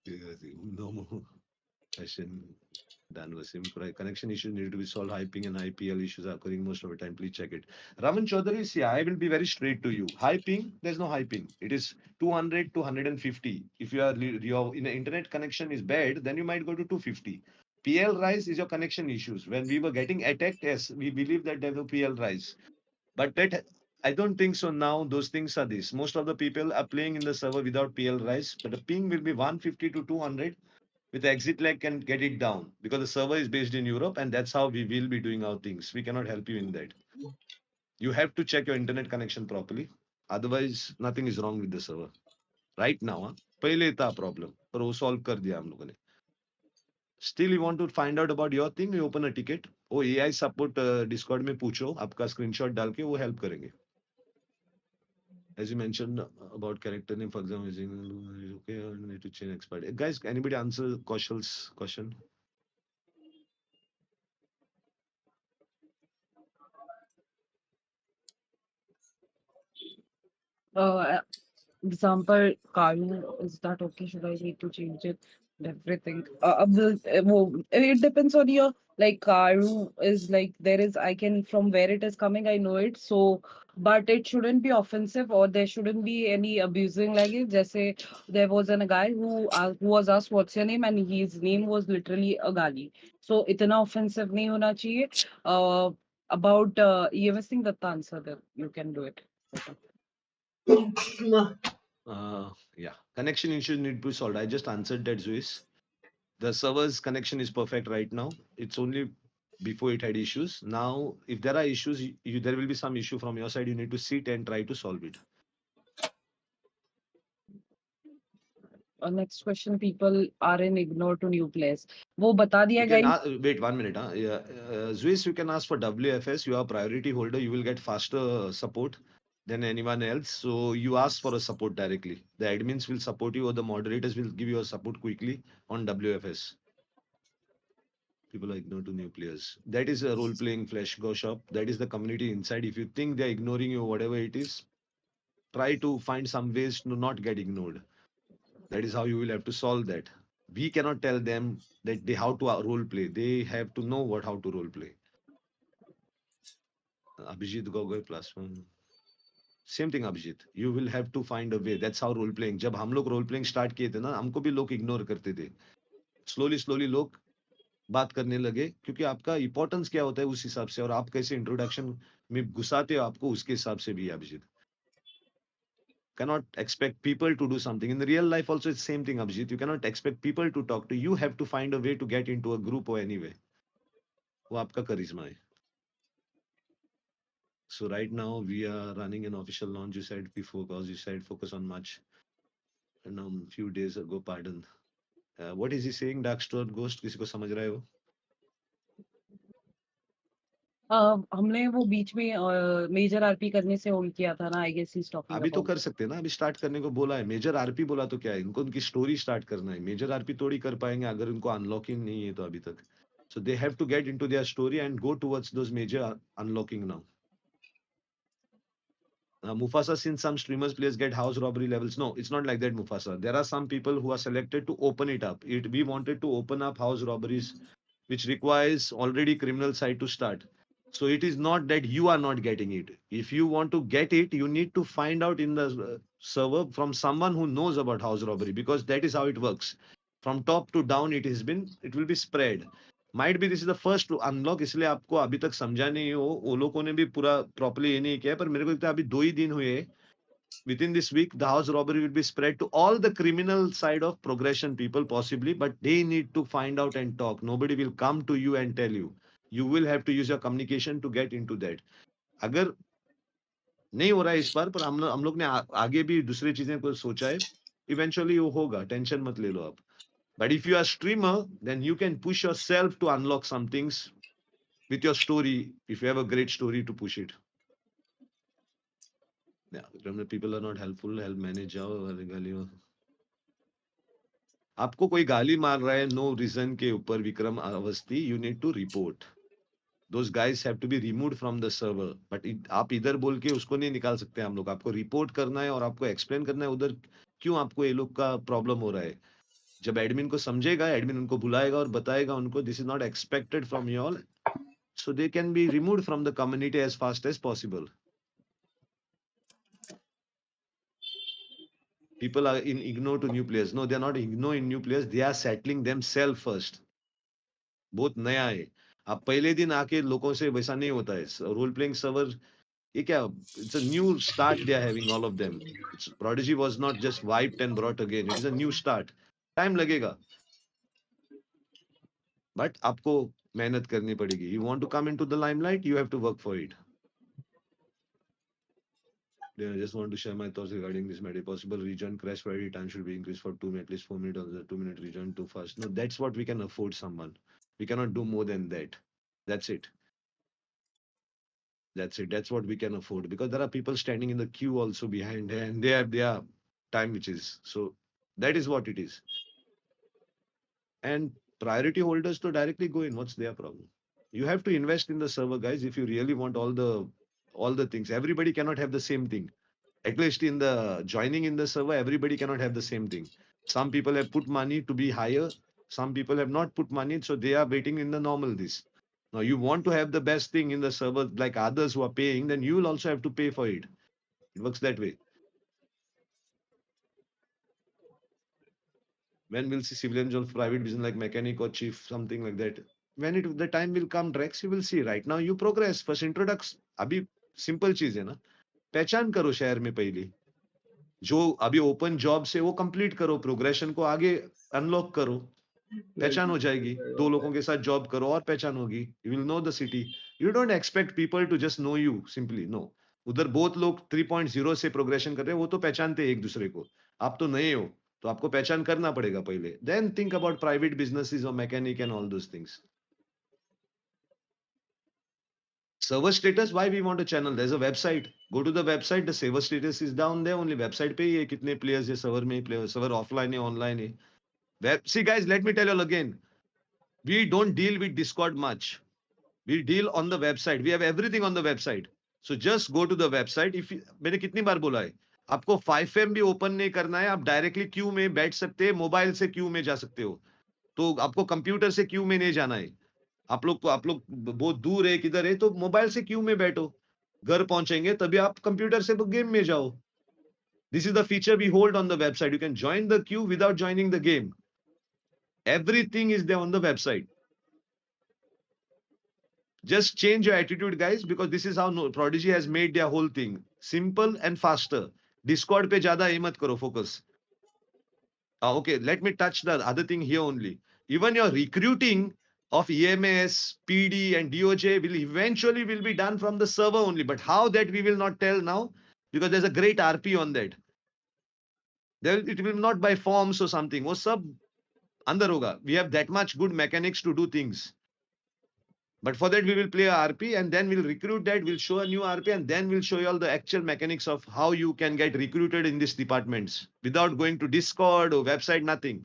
No more question. Done was simple. Connection issues need to be solved. High ping and high PL issues are occurring most of the time. Please check it. Raman Chaudhary, see, I will be very straight to you. High ping, there's no high ping. It is 200 to 150. If your in an internet connection is bad, then you might go to 250. PL rise is your connection issues. When we were getting attacked, yes, we believe that there was PL rise. But that I don't think so now. Those things are this. Most of the people are playing in the server without PL rise, but the ping will be 150 to 200. With the exit lag can get it down because the server is based in Europe, and that's how we will be doing our things. We cannot help you in that. You have to check your internet connection properly. Otherwise, nothing is wrong with the server. Right now, पहले था problem, पर वो solve कर दिया हम लोगों ने. Still, you want to find out about your thing? You open a ticket. वो AI support Discord में पूछो, आपका screenshot डाल के वो help करेंगे. as you mentioned about character name, for example, is okay, or need to change expired. Guys, anybody answer Kaushal's question? Uh, Example, Karu, is that okay? Should I need to change it? Everything. It depends on your, like, Karu is like, there is, I can, from where it is coming, I know it. So, but it shouldn't be offensive, or there shouldn't be any abusing language. Just say there was a guy who was asked, what's your name? And his name was literally a gali. So, itna offensive nahi hona chahiye. About EMS thing, that's the answer that you can do it. Yeah, connection issues need to be solved. I just answered that, Zeus. The server's connection is perfect right now. It's only before it had issues. Now, if there are issues, there will be some issue from your side. You need to sit and try to solve it. Next question, people are in ignore to new players. वो बता दिया You can guys. wait 1 minute. Yeah, Zeus, you can ask for WFS. You are priority holder. You will get faster support than anyone else. So you ask for a support directly. The admins will support you, or the moderators will give you a support quickly on WFS. People are ignored to new players. That is a role playing flash go shop. That is the community inside. If you think they're ignoring you, whatever it is, try to find some ways to not get ignored. That is how you will have to solve that. We cannot tell them that they how to role play. They have to know what how to role play. Abhijit Gogoi plus one. Same thing, Abhijit. You will have to find a way. That's how role playing. जब हम लोग role playing start किए थे ना, हमको भी लोग ignore करते थे. Slowly लोग बात करने लगे, क्योंकि आपका importance क्या होता है उस हिसाब से, और आप कैसे introduction में घुसाते हो आपको उसके हिसाब से भी, Abhijit. Cannot expect people to do something. In the real life also it's same thing, Abhijit. You cannot expect people to talk to you. You have to find a way to get into a group or anyway. वो आपका charisma है. So right now we are running an official launch. You said before, because you said focus on much. And few days ago, pardon. What is he saying? Dark Store Ghost? किसी को समझ रहा है वो? हमने वो बीच में मेजर आरपी करने से होल्ड किया था ना. I guess he is talking अभी तो अबाउट. कर सकते हैं ना. अभी स्टार्ट करने को बोला है. मेजर आरपी बोला तो क्या है? इनको उनकी स्टोरी स्टार्ट करना है. मेजर आरपी थोड़ी कर पाएंगे अगर उनको अनलॉकिंग नहीं है तो अभी तक. So they have to get into their story and go towards those major unlocking now. Mufasa, since some streamers players get house robbery levels. No, it's not like that, Mufasa. There are some people who are selected to open it up. We wanted to open up house robberies, which requires already criminal side to start. So it is not that you are not getting it. If you want to get it, you need to find out in the server from someone who knows about house robbery, because that is how it works. From top to down, it will be spread. Might be this is the first to unlock, इसलिए आपको अभी तक समझा नहीं हो. वो लोगों ने भी पूरा प्रॉपर्ली ये नहीं किया, पर मेरे को लगता है अभी 2 ही दिन हुए. Within this week the house robbery will be spread to all the criminal side of progression people possibly, but they need to find out and talk. Nobody will come to you and tell you. You will have to use your communication to get into that. अगर नहीं हो रहा है इस बार, पर हम लोग ने आगे भी दूसरी चीजें को सोचा है. इवेंचुअली वो होगा, टेंशन मत ले लो आप. But if you are a streamer, then you can push yourself to unlock some things with your story, if you have a great story to push it. Yeah, remember people are not helpful. Help manage जाओ. आपको कोई गाली मार रहा है no reason के ऊपर, Vikram Awasthi, you need to report. Those guys have to be removed from the server. But आप इधर बोल के उसको नहीं निकाल सकते हम लोग. आपको रिपोर्ट करना है और आपको एक्सप्लेन करना है उधर क्यों आपको ये लोग का प्रॉब्लम हो रहा है. जब एडमिन को समझेगा, एडमिन उनको बुलाएगा और बताएगा उनको this is not expected from you all, so they can be removed from the community as fast as possible. People are in ignore to new players. No, they are not ignoring new players. They are settling themselves first. बहुत नया है. आप पहले दिन आके लोगों से वैसा नहीं होता है. रोल प्लेइंग सर्वर ये क्या, it's a new start they are having, all of them. Prodigy was not just wiped and brought again. It is a new start. Time लगेगा. But आपको मेहनत करनी पड़ेगी. You want to come into the limelight, you have to work for it. Yeah, I just want to share my thoughts regarding this matter. Possible rejoin crash Friday time should be increased for 2 minutes, at least 4 minutes, or the 2-minute rejoin too fast. No, that's what we can afford someone. We cannot do more than that. That's it. That's it. That's what we can afford, because there are people standing in the queue also behind, and they have their time, which is so. That is what it is. And priority holders to directly go in. What's their problem? You have to invest in the server, guys, if you really want all the things. Everybody cannot have the same thing. At least in the joining in the server, everybody cannot have the same thing. Some people have put money to be higher. Some people have not put money, so they are waiting in the normal this. Now you want to have the best thing in the server like others who are paying, then you will also have to pay for it. It works that way. When we'll see civilians of private business like mechanic or chief, something like that. When the time will come, Drex, you will see. Right now you progress. First introduction. अभी simple चीज है ना. पहचान करो शहर में पहले. जो अभी ओपन जॉब से वो कंप्लीट करो, प्रोग्रेशन को आगे अनलॉक करो, पहचान हो जाएगी. 2 लोगों के साथ जॉब करो और पहचान होगी. You will know the city. You don't expect people to just know you simply. No. उधर बहुत लोग 3.0 से प्रोग्रेशन कर रहे हैं, वो तो पहचानते हैं एक दूसरे को. आप तो नए हो, तो आपको पहचान करना पड़ेगा पहले. Then think about private businesses और mechanic and all those things. Server status, why we want a channel? There's a website. Go to the website. The server status is down there. Only website पे ही है कितने players है server में, server offline है, online है. See guys, let me tell you all again. We don't deal with Discord much. We deal on the website. We have everything on the website. So just go to the website. मैंने कितनी बार बोला है, आपको 5M भी open नहीं करना है. आप डायरेक्टली क्यू में बैठ सकते हैं, मोबाइल से क्यू में जा सकते हो. तो आपको कंप्यूटर से क्यू में नहीं जाना है. आप लोग बहुत दूर है, किधर है, तो मोबाइल से क्यू में बैठो. घर पहुंचेंगे तभी आप कंप्यूटर से गेम में जाओ. This is the feature we hold on the website. You can join the queue without joining the game. Everything is there on the website. Just change your attitude, guys, because this is how Prodigy has made their whole thing simple and faster. Discord पे ज्यादा ये मत करो focus. Okay, let me touch the other thing here only. Even your recruiting of EMS, PD, and DOJ will eventually be done from the server only. But how, that we will not tell now, because there's a great RP on that. It will not by forms or something. वो सब अंदर होगा. We have that much good mechanics to do things. But for that, we will play a RP, and then we'll recruit that. We'll show a new RP, and then we'll show you all the actual mechanics of how you can get recruited in these departments without going to Discord or website, nothing.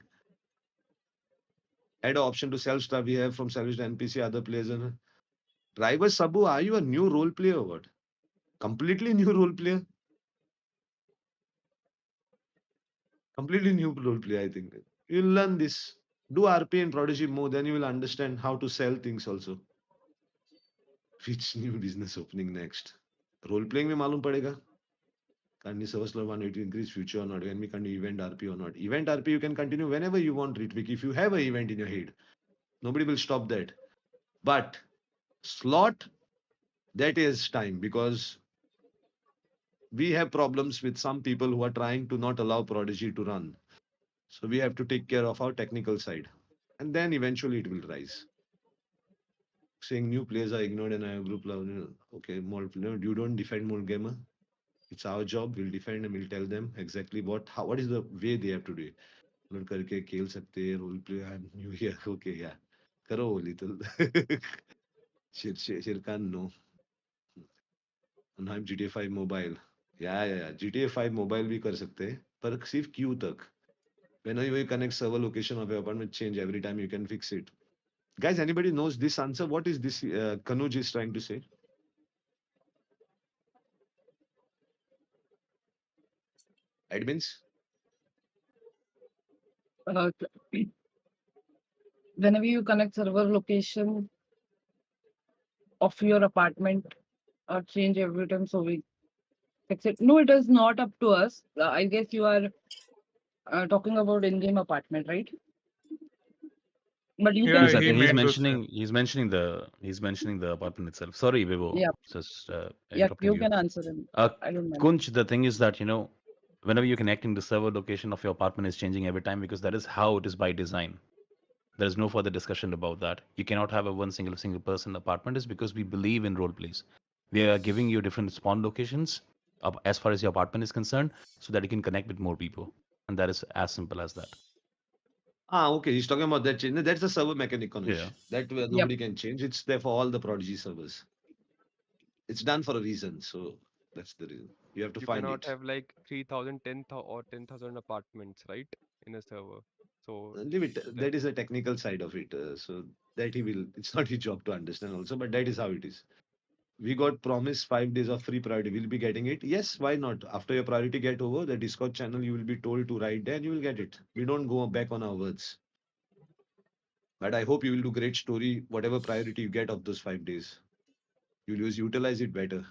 Add an option to self-stuff we have from salvage NPC, other players. And driver Sabu, are you a new role player or what? Completely new role player? Completely new role player, I think. You'll learn this. Do RP and Prodigy more, then you will understand how to sell things also. Which new business opening next? Role playing में मालूम पड़ेगा. Can you service level 180 increase future or not? When we can do event RP or not? Event RP you can continue whenever you want, Ritwik. If you have an event in your head, nobody will stop that. But slot, that is time, because we have problems with some people who are trying to not allow Prodigy to run. So we have to take care of our technical side, and then eventually it will rise. Saying new players are ignored and I have group level. Okay, more, you don't defend more gamer. It's our job. We'll defend and we'll tell them exactly what is the way they have to do it. Not करके खेल सकते हैं role play. I'm new here. Okay, yeah. करो little. Shirkan no. And I'm GTA 5 mobile. Yeah. GTA 5 mobile भी कर सकते हैं, पर सिर्फ queue तक. Whenever you connect server location of your apartment, change every time you can fix it. Guys, anybody knows this answer? What is this Kanuj is trying to say? Admins? Whenever you connect server location of your apartment or change every time, so we fix it. No, it is not up to us. I guess you are talking about in-game apartment, right? But you Yeah, Yes, I can he think made he's mentioning the apartment itself. Sorry, Vivo. Yeah. Just Yeah, interrupting you can answer him. I don't mind. Kunch, the thing is that, whenever you're connecting, the server location of your apartment is changing every time, because that is how it is by design. There is no further discussion about that. You cannot have a one single person apartment, is because we believe in role plays. We are giving you different spawn locations as far as your apartment is concerned, so that you can connect with more people. And that is as simple as that. Okay. He's talking about that change. That's the server mechanic, Kanuj. Yeah. That nobody can change. It's there for all the Prodigy servers. It's done for a reason. So that's the reason. You have to You find cannot it. have like 3,000, 10,000 or 10,000 apartments, right? In a server. So Leave it. that That is a technical side of it. So that he will. It's not his job to understand also, but that is how it is. We got promised 5 days of free priority. We'll be getting it. Yes, why not? After your priority get over, the Discord channel you will be told to write there, and you will get it. We don't go back on our words. But I hope you will do great story. Whatever priority you get of those 5 days, you'll utilize it better.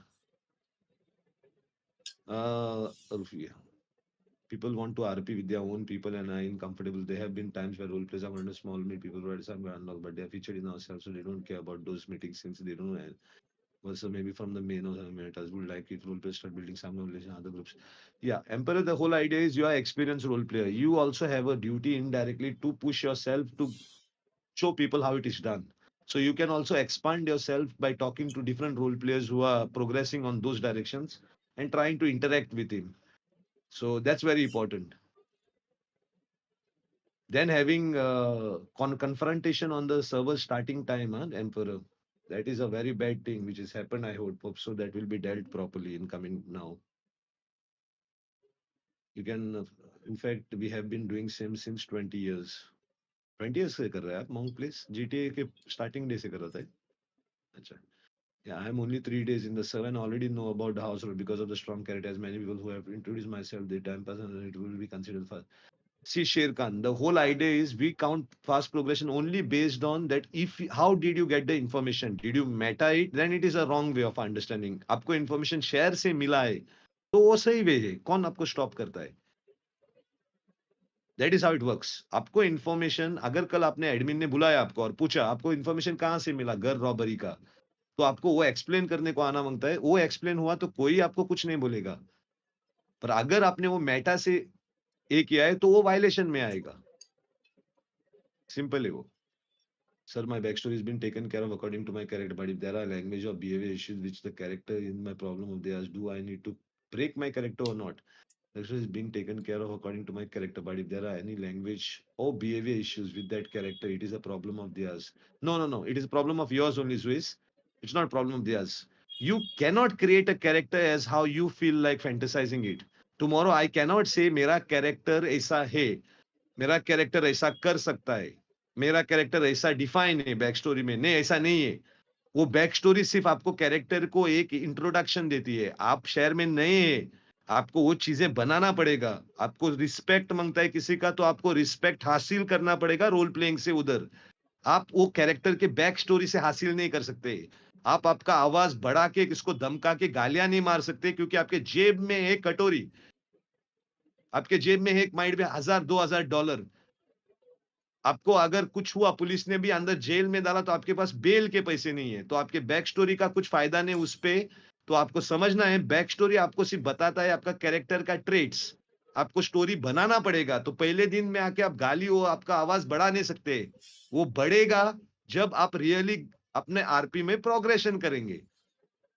Yeah. People want to RP with their own people and are uncomfortable. There have been times where role players are under small meet people who are some unlocked, but they are featured in ourselves, so they don't care about those meetings since they don't know. Also, maybe from the main or the metas would like if role players start building some knowledge in other groups. Yeah, Emperor, the whole idea is you are experienced role player. You also have a duty indirectly to push yourself to show people how it is done. So you can also expand yourself by talking to different role players who are progressing on those directions and trying to interact with him. So that's very important. Then having confrontation on the server starting time, Emperor. That is a very bad thing which has happened, I hope. So that will be dealt properly in coming now. You can, in fact, we have been doing same since 20 years. 20 years से कर रहा है आप Monk Place? GTA के starting day से कर रहा था? अच्छा. Yeah, I'm only 3 days in the server and already know about the house rule because of the strong character. As many people who have introduced myself, the time pass and it will be considered fast. See, Sher Khan, the whole idea is we count fast progression only based on that. If how did you get the information? Did you meta it? Then it is a wrong way of understanding. आपको information share से मिला है, तो वो सही way है. कौन आपको stop करता है? That is how it works. आपको information अगर कल आपने admin ने बुलाया आपको और पूछा आपको information कहाँ से मिला घर robbery का, तो आपको वो explain करने को आना मांगता है. वो explain हुआ तो कोई आपको कुछ नहीं बोलेगा. पर अगर आपने वो meta से ये किया है तो वो violation में आएगा. Simple है वो. Sir, my backstory has been taken care of according to my character. But if there are language or behavior issues which the character in my problem of theirs, do I need to break my character or not? Backstory is being taken care of according to my character. But if there are any language or behavior issues with that character, it is a problem of theirs. No. It is a problem of yours only, Swiss. It's not a problem of theirs. You cannot create a character as how you feel like fantasizing it. Tomorrow I cannot say मेरा character ऐसा है, मेरा character ऐसा कर सकता है, मेरा character ऐसा डिफाइन है बैक स्टोरी में. नहीं, ऐसा नहीं है. वो बैक स्टोरी सिर्फ आपको कैरेक्टर को एक इंट्रोडक्शन देती है. आप शहर में नए हैं, आपको वो चीजें बनाना पड़ेगा. आपको रिस्पेक्ट मांगता है किसी का, तो आपको रिस्पेक्ट हासिल करना पड़ेगा रोल प्लेइंग से. उधर आप वो कैरेक्टर के बैक स्टोरी से हासिल नहीं कर सकते. आप आपका आवाज बढ़ा के किसको धमका के गालियां नहीं मार सकते, क्योंकि आपके जेब में है कटोरी, आपके जेब में है एक माइंड में $1,000-2,000. आपको अगर कुछ हुआ, पुलिस ने भी अंदर जेल में डाला, तो आपके पास बेल के पैसे नहीं है, तो आपके बैक स्टोरी का कुछ फायदा नहीं उस पे. तो आपको समझना है बैक स्टोरी आपको सिर्फ बताता है आपका कैरेक्टर का ट्रेट्स. आपको स्टोरी बनाना पड़ेगा. तो पहले दिन में आके आप गाली हो, आपका आवाज बढ़ा नहीं सकते. वो बढ़ेगा जब आप रियली अपने आरपी में प्रोग्रेशन करेंगे.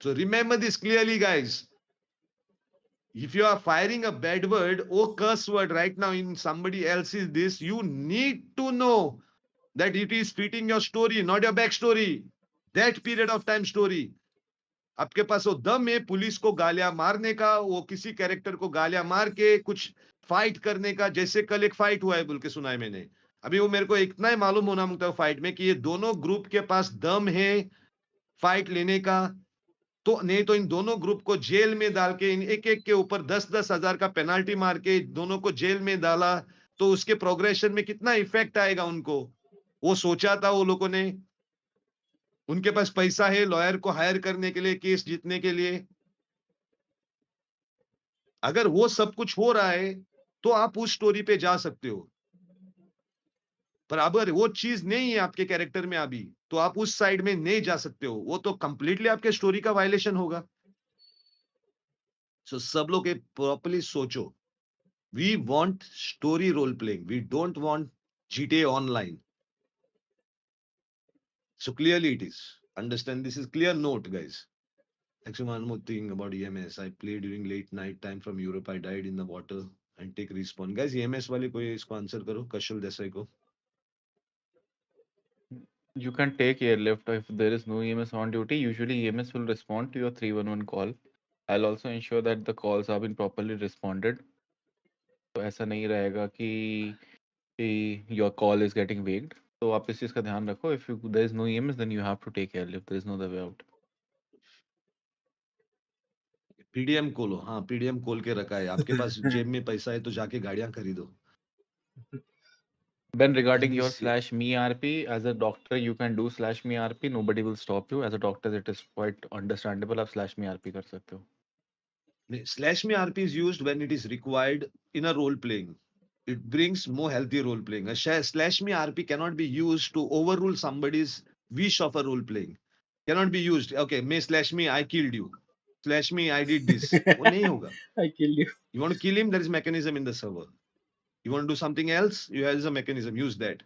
So remember this clearly guys. If you are firing a bad word or curse word right now in somebody else's this, you need to know that it is fitting your story, not your back story. That period of time story. आपके पास वो दम है police को गालियां मारने का, वो किसी कैरेक्टर को गालियां मार के कुछ फाइट करने का. जैसे कल एक फाइट हुआ है बोल के सुना है मैंने. अभी वो मेरे को इतना ही मालूम होना मांगता है फाइट में कि ये दोनों ग्रुप के पास दम है फाइट लेने का. तो नहीं तो इन दोनों ग्रुप को जेल में डाल के इन एक एक के ऊपर 10-10 हजार का पेनाल्टी मार के दोनों को जेल में डाला, तो उसके प्रोग्रेशन में कितना इफेक्ट आएगा उनको. वो सोचा था वो लोगों ने. उनके पास पैसा है लॉयर को हायर करने के लिए, केस जीतने के लिए. अगर वो सब कुछ हो रहा है तो आप उस स्टोरी पे जा सकते हो. पर अगर वो चीज नहीं है आपके कैरेक्टर में अभी, तो आप उस साइड में नहीं जा सकते हो. वो तो कंप्लीटली आपके स्टोरी का वायलेशन होगा. सो सब लोग प्रॉपर्ली सोचो. We want story role playing, we don't want GTA online. So clearly it is. Understand, this is clear note, guys. Actually, one more thing about EMS. I played during late night time from Europe. I died in the water and take respawn. Guys, EMS वाले कोई इसको answer करो, कशल देसाई को. You can take airlift if there is no EMS on duty. Usually EMS will respond to your 311 call. I'll also ensure that the calls have been properly responded. तो ऐसा नहीं रहेगा कि your call is getting waived. तो आप इस चीज़ का ध्यान रखो. If there is no EMS, then you have to take airlift. There is no other way out. PDM खोलो. हाँ, पीडीएम खोल के रखा है. आपके पास जेब में पैसा है तो जाके गाड़ियां खरीदो. Ben, regarding your Please, yeah. /me RP, as a doctor, you can do /me RP. Nobody will stop you. As a doctor, it is quite understandable. आप /me RP कर सकते हो. Slash me RP is used when it is required in a role playing. It brings more healthy role playing. A slash me RP cannot be used to overrule somebody's wish of a role playing. Cannot be used. Okay, may slash me, I killed you. Slash me, I did this. वो नहीं होगा. I killed you. You want to kill him, there is mechanism in the server. You want to do something else, you have a mechanism. Use that.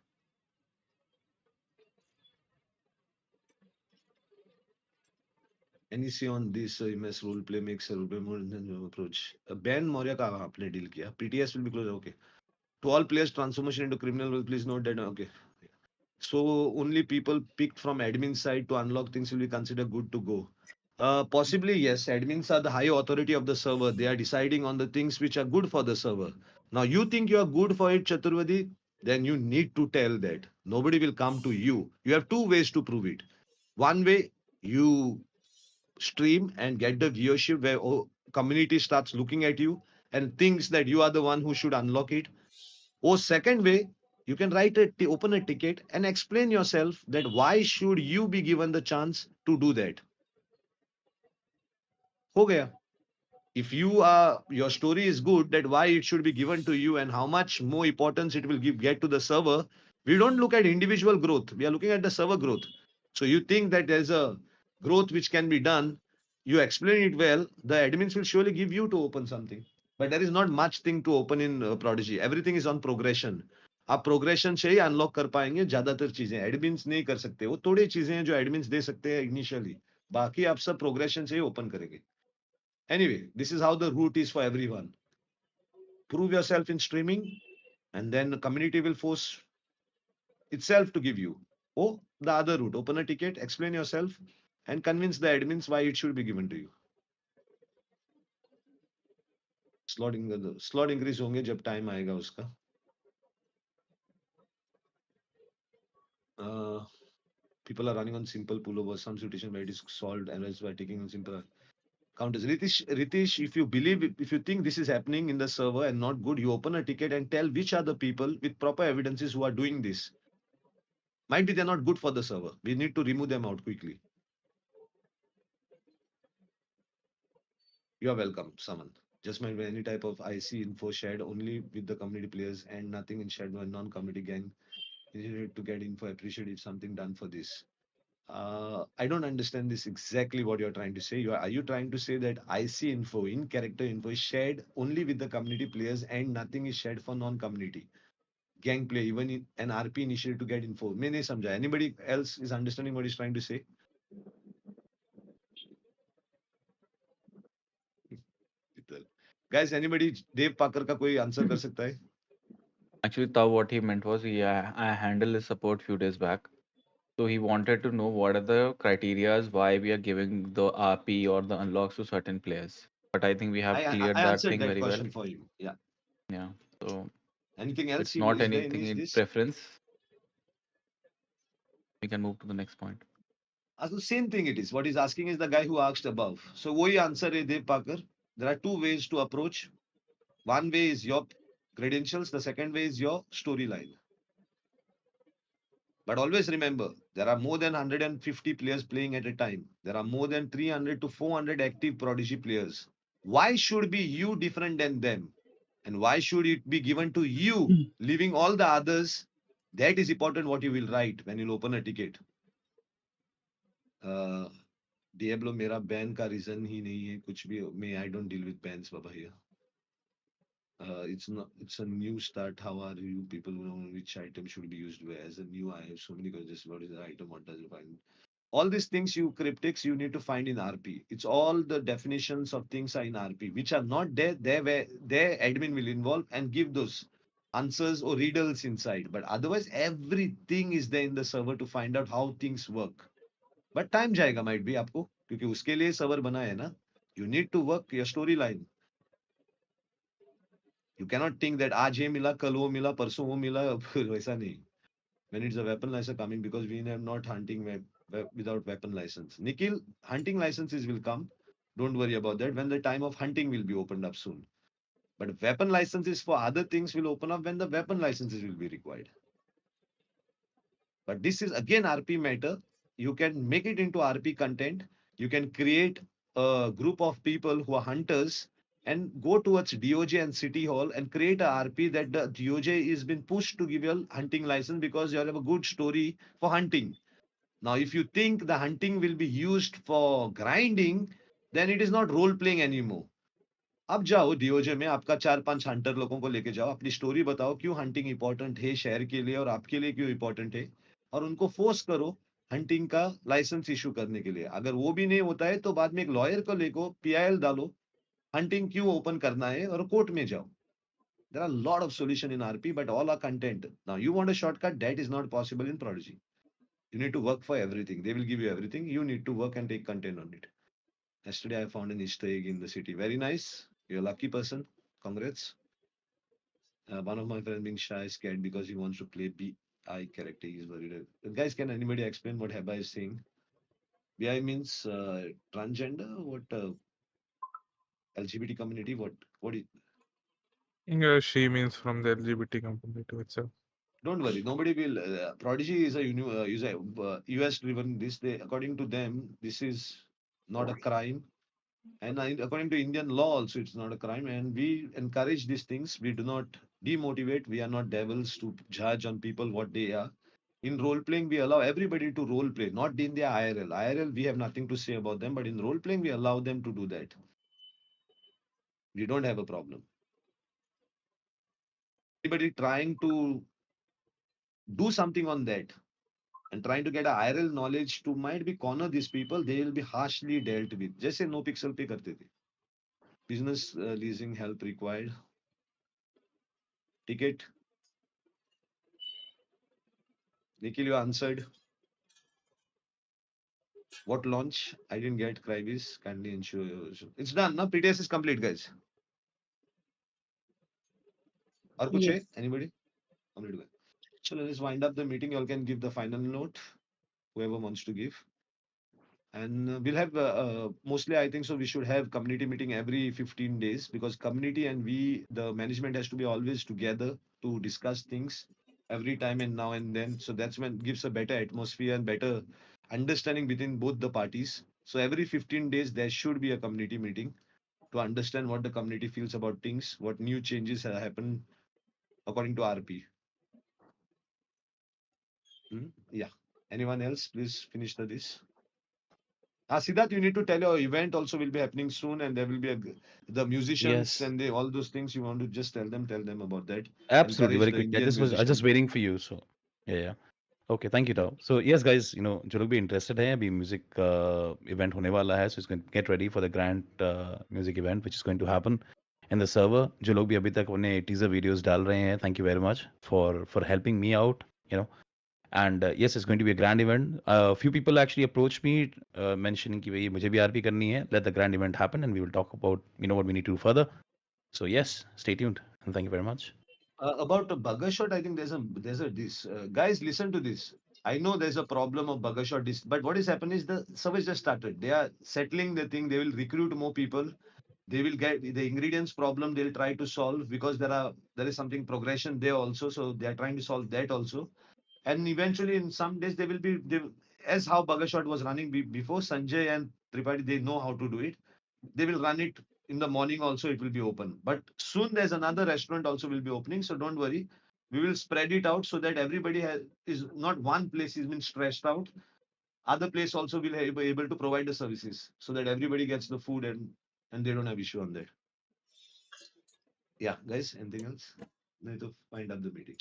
NEC on this EMS roleplay makes a roleplay more than approach. Ben Maurya का आपने deal किया. PTS will be closed. Okay. To all players, transformation into criminal will please note that. Okay. So only people picked from admin side to unlock things will be considered good to go. Possibly yes. Admins are the high authority of the server. They are deciding on the things which are good for the server. Now you think you are good for it, Chaturvedi? Then you need to tell that. Nobody will come to you. You have two ways to prove it. One way, you stream and get the viewership where community starts looking at you and thinks that you are the one who should unlock it. Or second way, you can open a ticket and explain yourself that why should you be given the chance to do that. हो गया. If your story is good, that why it should be given to you and how much more importance it will get to the server. We don't look at individual growth. We are looking at the server growth. So you think that there's a growth which can be done. You explain it well. The admins will surely give you to open something. But there is not much thing to open in Prodigy. Everything is on progression. आप progression से ही unlock कर पाएंगे ज्यादातर चीजें. Admins नहीं कर सकते. वो थोड़ी चीजें हैं जो एडमिन्स दे सकते हैं इनिशियली. बाकी आप सब प्रोग्रेशन से ही ओपन करेंगे. Anyway, this is how the route is for everyone. Prove yourself in streaming, and then the community will force itself to give you. Oh, the other route. Open a ticket, explain yourself, and convince the admins why it should be given to you. Slot increase होंगे जब time आएगा उसका. People are running on simple pullover. Some situation where it is solved, and else by taking on simple counters. Ritesh, if you think this is happening in the server and not good, you open a ticket and tell which are the people with proper evidences who are doing this. Might be they're not good for the server. We need to remove them out quickly. You are welcome, Samant. Just might be any type of IC info shared only with the community players and nothing in shared by non-community gang. You need to get info. Appreciate if something done for this. I don't understand this exactly what you're trying to say. Are you trying to say that IC info, in character info, is shared only with the community players and nothing is shared for non-community gang play, even in an RP initiative to get info? मैंने नहीं समझा. Anybody else is understanding what he's trying to say? Guys, anybody Dev Pakar का कोई answer कर सकता है? Actually, Tav, what he meant was, I handled his support few days back. So he wanted to know what are the criterias why we are giving the RP or the unlocks to certain players. But I think we have cleared I that answered thing that very well. question for you. Yeah. Yeah. So Anything else? it's not is there anything in this? preference. We can move to the next point. The same thing it is. What he's asking is the guy who asked above. So वही answer है Dev Pakar. There are two ways to approach. One way is your credentials. The second way is your storyline. But always remember, there are more than 150 players playing at a time. There are more than 300 to 400 active Prodigy players. Why should be you different than them? And why should it be given to you, leaving all the others? That is important what you will write when you open a ticket. Diablo मेरा ban का reason ही नहीं है कुछ भी. I don't deal with bans Baba here. It's a new start. How are you people know which item should be used where? As a new, I have so many questions. What is the item? What does it find? All these things you cryptics you need to find in RP. It's all the definitions of things are in RP, which are not there. There where their admin will involve and give those. answers or riddles inside. But otherwise, everything is there in the server to find out how things work. But time जाएगा might be आपको, क्योंकि उसके लिए server बना है ना. You need to work your storyline. You cannot think that आज ये मिला, कल वो मिला, परसों वो मिला, वैसा नहीं. When it's a weapon license coming, because we are not hunting without weapon license. Nikhil, hunting licenses will come. Don't worry about that. When the time of hunting will be opened up soon. But weapon licenses for other things will open up when the weapon licenses will be required. But this is again RP matter. You can make it into RP content. You can create a group of people who are hunters and go towards DOJ and City Hall and create a RP that the DOJ is been pushed to give you a hunting license because you have a good story for hunting. Now, if you think the hunting will be used for grinding, then it is not role playing anymore. अब जाओ DOJ में आपका 4-5 Hunter लोगों को लेके जाओ, अपनी story बताओ क्यों हंटिंग इंपॉर्टेंट है शहर के लिए और आपके लिए क्यों इंपॉर्टेंट है, और उनको फोर्स करो हंटिंग का लाइसेंस इशू करने के लिए. अगर वो भी नहीं होता है तो बाद में एक लॉयर को लेको पीआईएल डालो, हंटिंग क्यों ओपन करना है और कोर्ट में जाओ. There are a lot of solution in RP, but all are content. Now you want a shortcut, that is not possible in Prodigy. You need to work for everything. They will give you everything. You need to work and take content on it. Yesterday I found an Easter egg in the city. Very nice. You're a lucky person. Congrats. One of my friends being shy, scared because he wants to play BI character. He's worried. Guys, can anybody explain what Heba is saying? BI means transgender. What LGBT community? What is? She means from the LGBT community itself. Don't worry, nobody will. Prodigy is a US driven. This they, according to them, this is not a crime. And according to Indian law, also it's not a crime. And we encourage these things. We do not demotivate. We are not devils to judge on people what they are. In role playing, we allow everybody to role play, not in their IRL. IRL, we have nothing to say about them, but in role playing, we allow them to do that. We don't have a problem. Anybody trying to do something on that and trying to get a IRL knowledge to might be corner these people, they will be harshly dealt with. जैसे no pixel पे करते थे. Business leasing help required. Ticket. Nikhil, you answered. What launch? I didn't get Crybis. Kindly ensure. It's done. Now PTS is complete, guys. और कुछ है? Yes. Anybody? Complete. So let's wind up the meeting. You all can give the final note. Whoever wants to give. And we'll have mostly, I think so, we should have community meeting every 15 days because community and we, the management has to be always together to discuss things every time and now and then. So that's when it gives a better atmosphere and better understanding between both the parties. So every 15 days, there should be a community meeting to understand what the community feels about things, what new changes have happened according to RP. Yeah. Anyone else? Please finish this. Siddharth, you need to tell your event also will be happening soon, and there will be the musicians Yes. and all those things. You want to just tell them about that. Absolutely, Encourage very the quickly. I Indian was just musicians. waiting for you. So yeah. Okay, thank you, Tao. So yes, guys, जो लोग भी interested हैं अभी music event होने वाला है, so it's going to get ready for the grand music event which is going to happen in the server. जो लोग भी अभी तक उन्हें teaser videos डाल रहे हैं, thank you very much for helping me out, And yes, it's going to be a grand event. A few people actually approached me mentioning कि भाई मुझे भी RP करनी है. Let the grand event happen, and we will talk about what we need to do further. So yes, stay tuned, and thank you very much. About the bugger shot, I think there's a this guys listen to this. I know there's a problem of bugger shot, but what is happening is the service just started. They are settling the thing. They will recruit more people. They will get the ingredients problem. They'll try to solve because there is something progression there also. So they are trying to solve that also. And eventually, in some days, as how Buggershot was running before, Sanjay and Tripathi, they know how to do it. They will run it in the morning also, it will be open. But soon there's another restaurant also will be opening. So don't worry. We will spread it out so that everybody is not one place is been stressed out. Other place also will be able to provide the services so that everybody gets the food and they don't have issue on that. Yeah, guys, anything else? We need to wind up the meeting.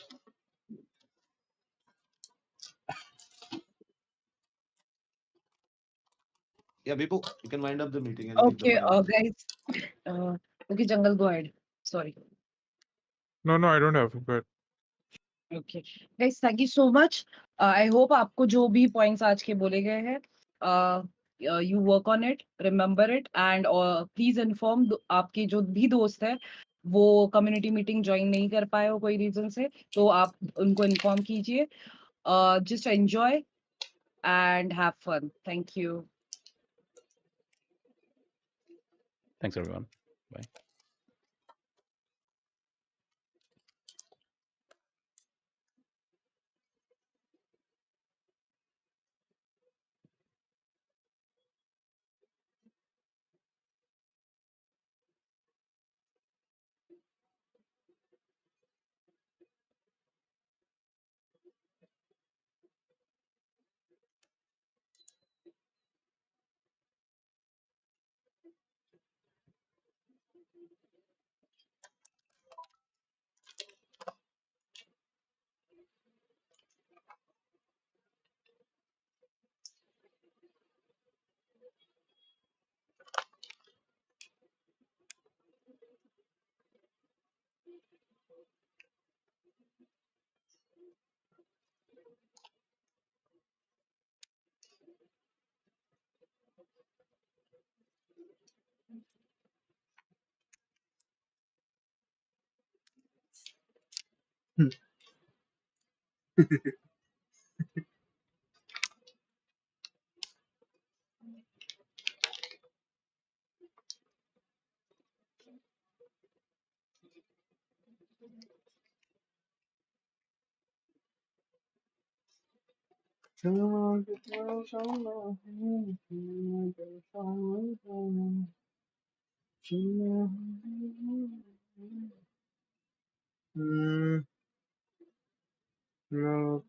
Yeah, Bipu, you can wind up the meeting and give the Okay, final. guys. Okay, Jungle, go ahead. Sorry. No, I don't have. But okay guys, thank you so much. I hope आपको जो भी points आज के बोले गए हैं, you work on it, remember it, and please inform आपके जो भी दोस्त है वो कम्युनिटी मीटिंग ज्वाइन नहीं कर पाए हो कोई रीजन से, तो आप उनको इन्फॉर्म कीजिए। Just enjoy and have fun. Thank you. Thanks, everyone. Bye.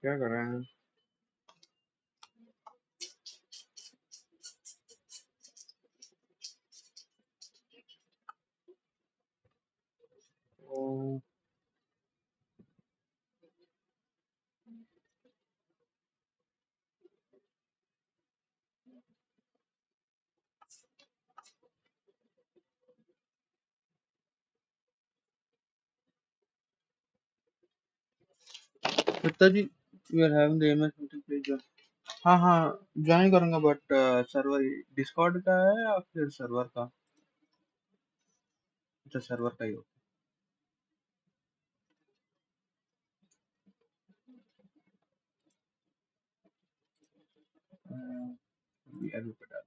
क्या कर रहे हैं? ओ, पिताजी, we are having the AMS meeting, please join. हाँ ज्वाइन करूंगा, बट सर्वर डिस्कॉर्ड का है या फिर सर्वर का? अच्छा, सर्वर का ही हो। अभी पता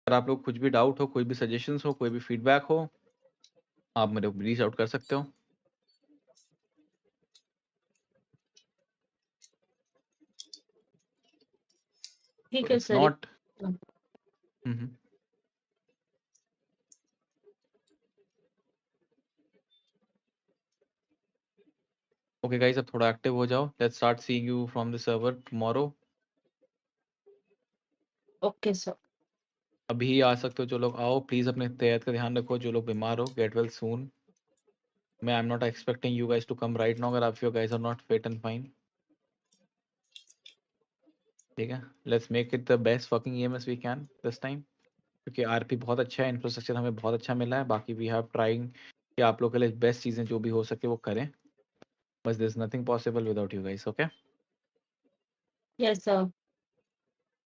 अगर आप लोग कुछ भी डाउट हो, कोई भी सजेशंस हो, कोई भी फीडबैक हो, आप मेरे को रीच आउट कर सकते हो। ठीक है if sir. Not okay guys, अब थोड़ा एक्टिव हो जाओ। Let's start seeing you from the server tomorrow. Okay sir. अभी आ सकते हो जो लोग, आओ प्लीज। अपने सेहत का ध्यान रखो। जो लोग बीमार हो, गेट वेल सून। मैं I am not expecting you guys to come right now, अगर आप you guys are not fit and fine. ठीक है, let's make it the best fucking EMS we can this time, क्योंकि RP बहुत अच्छा है, infrastructure हमें बहुत अच्छा मिला है। बाकी वी हैव ट्राइंग कि आप लोग के लिए बेस्ट चीज़ें जो भी हो सके वो करें, बस there is nothing possible without you guys. Okay yes sir.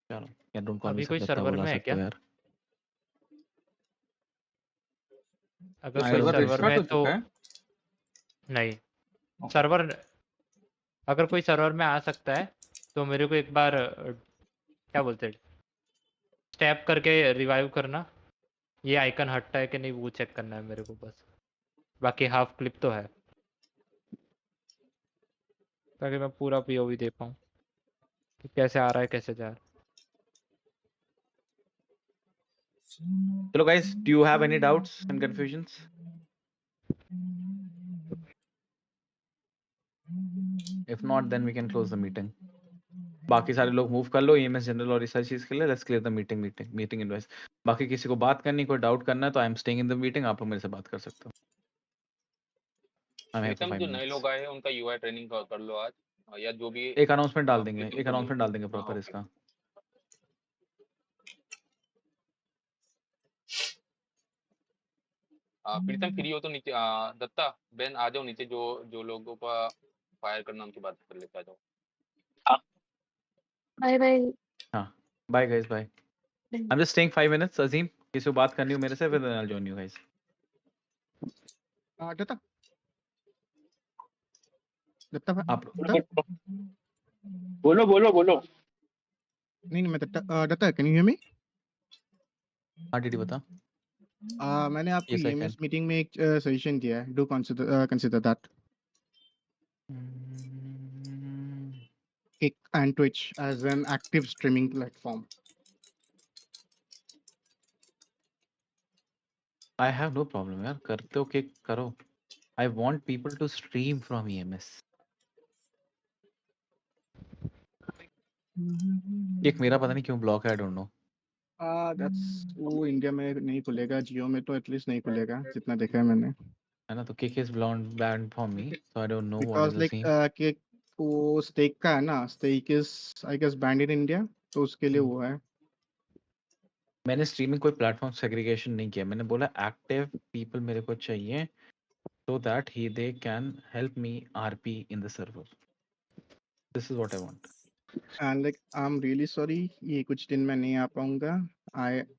चलो यार, डोंट कॉल मी अभी सर, कोई दत्ता सर्वर बुला में है सकते क्या? हो यार। अगर कोई सर्वर सर्वर रिस्टार्ट में हो तो चुका है? नहीं, ओके। सर्वर अगर कोई सर्वर में आ सकता है तो मेरे को एक बार क्या बोलते हैं, टैप करके रिवाइव करना। ये आइकन हटता है कि नहीं वो चेक करना है मेरे को बस। बाकी हाफ क्लिप तो है, ताकि मैं पूरा पीओवी दे पाऊँ कि कैसे आ रहा है कैसे जा रहा है। चलो guys, do you have any doubts and confusions? If not then we can close the meeting. बाकी सारे लोग मूव कर लो ईएमएस जनरल और इस सारी चीज के लिए। Let's clear the meeting invoice. बाकी किसी को बात करनी, कोई डाउट करना है तो I am staying in the meeting, आप लोग मेरे से बात कर सकते हो। आई एम हियर फॉर प्रीतम, 5 जो नए मिनट्स। लोग आए हैं उनका यूआई ट्रेनिंग कर लो आज, या जो भी एक अनाउंसमेंट डाल देंगे, प्रीतम एक बोलेंगे। अनाउंसमेंट डाल देंगे हाँ प्रॉपर ओके। इसका। प्रीतम फ्री हो तो नीचे दत्ता बेन आ जाओ नीचे, जो जो लोगों का फायर करना उनकी बात कर लेते आ जाओ। Bye bye. हाँ bye guys, bye. I am just staying 5 minutes. Azeem, किसी को बात करनी हो मेरे से, फिर आई विल जॉइन यू गाइस। दत्ता दत्ता आप दत्ता बोलो बोलो बोलो। नहीं मैं Datta Datta can you hear me? हाँ डीडी बता। मैंने आपको yes I can. EMS meeting में एक सजेशन दिया है, do consider that. Kick and Twitch as an active streaming platform. I have no problem यार, करते हो किक करो। I want people to stream from EMS. एक मेरा पता नहीं क्यों ब्लॉक है, आई डोंट नो। That's वो इंडिया में नहीं खुलेगा, जियो में तो एटलीस्ट नहीं खुलेगा जितना देखा है मैंने। है ना, तो kick is banned for me, so I don't know what is Because the like scene. कि वो स्टेक का है ना, stake is I guess banned in India, तो उसके लिए वो है। मैंने स्ट्रीमिंग कोई प्लेटफॉर्म सेग्रीगेशन नहीं किया, मैंने बोला एक्टिव पीपल मेरे को चाहिए so that they can help me RP in the server. This is what I want. And like I'm really sorry, ये कुछ दिन मैं नहीं आ पाऊंगा।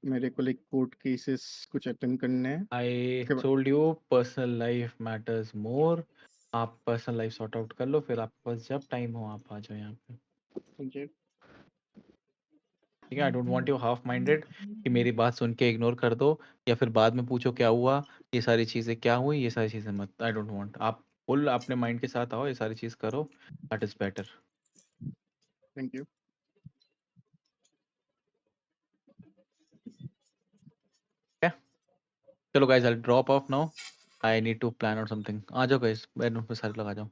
मेरे को like कोर्ट केसेस कुछ अटेंड करने हैं। I told you personal life matters more. आप पर्सनल लाइफ सॉर्ट आउट कर लो, फिर आपके पास जब टाइम हो आप आ जाओ यहाँ पे। Thank you. ठीक है, आई don't want you half minded कि मेरी बात सुन के इग्नोर कर दो या फिर बाद में पूछो क्या हुआ, ये सारी चीज़ें क्या हुई, ये सारी चीज़ें मत। I don't want. आप फुल अपने माइंड के साथ आओ, ये सारी चीज़ करो, that is better. Thank you. चलो guys, I drop off now, I need to plan out something. आ जाओ गाइस, बेडरूम पे सारे लोग आ जाओ।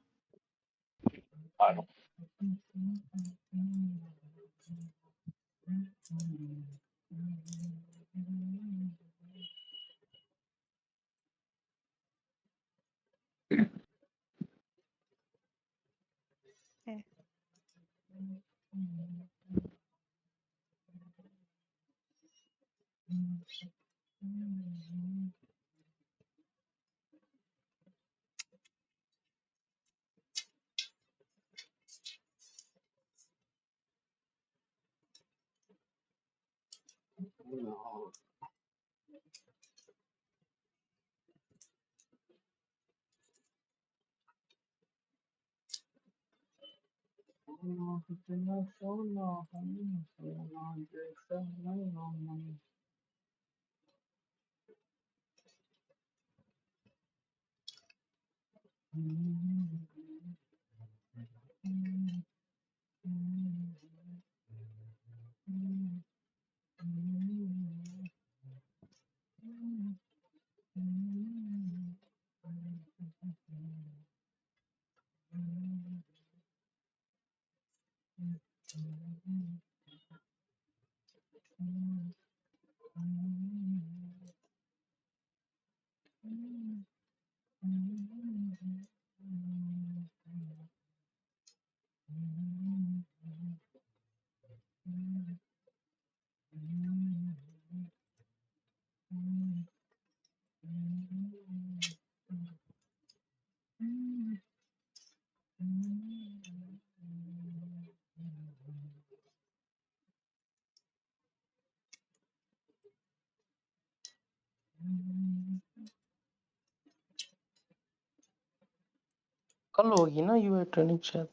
कल होगी ना यूए ट्रेनिंग शायद।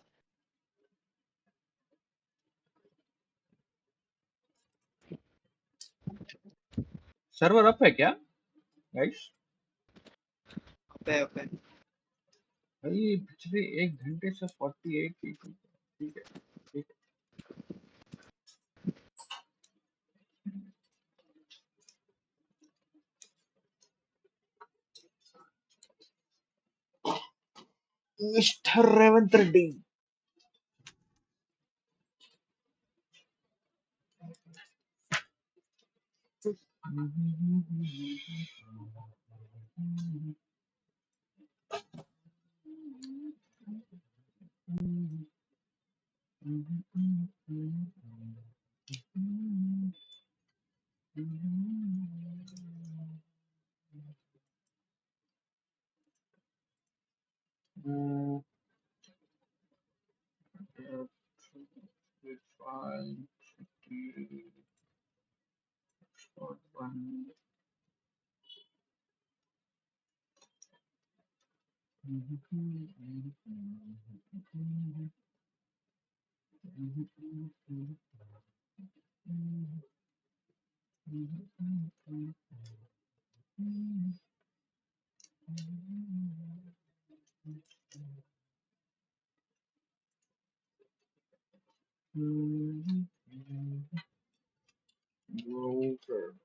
सर्वर अप है क्या गाइस? पे भाई पिछले 1 घंटे से 48 ही थी। ठीक है ठीक है। मिस्टर रेवंत रेड्डी। Broker.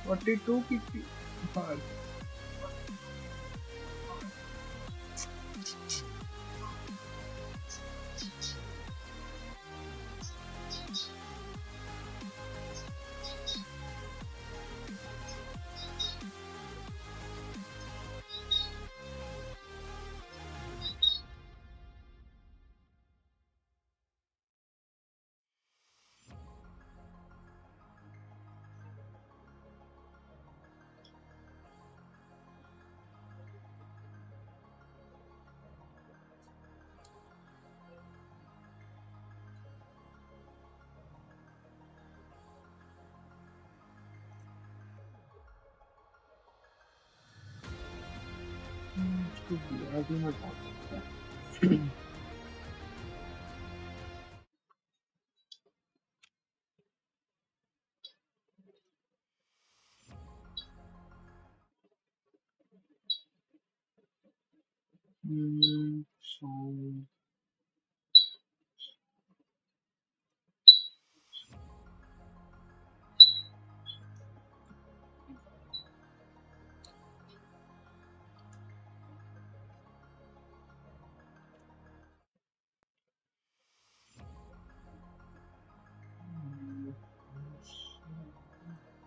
42 की थी। हाँ, इसको दिया भी मैं डाल सकता है। So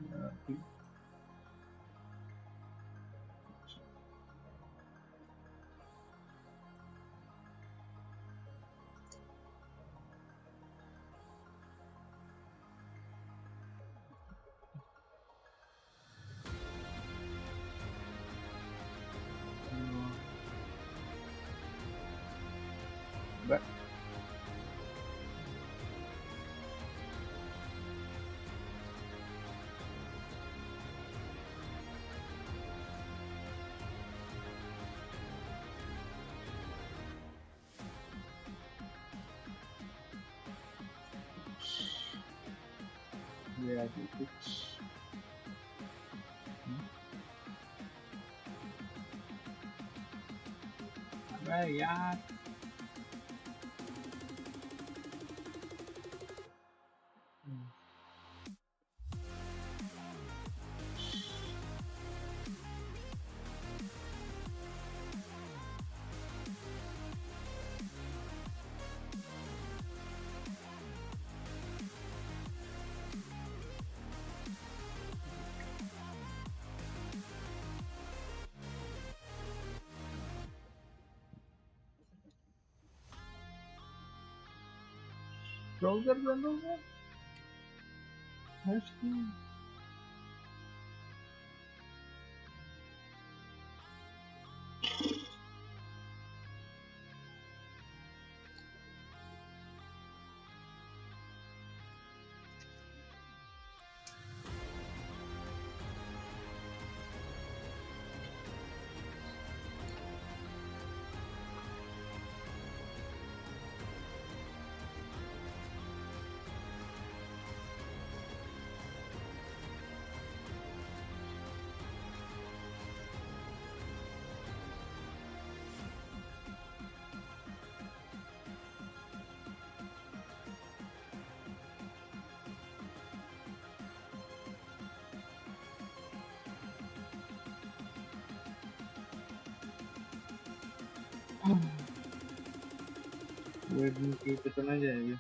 yeah, but yeah, it's अबे यार ब्राउजर बंद हो गया। वेटिंग की पे तो नहीं जाएगी।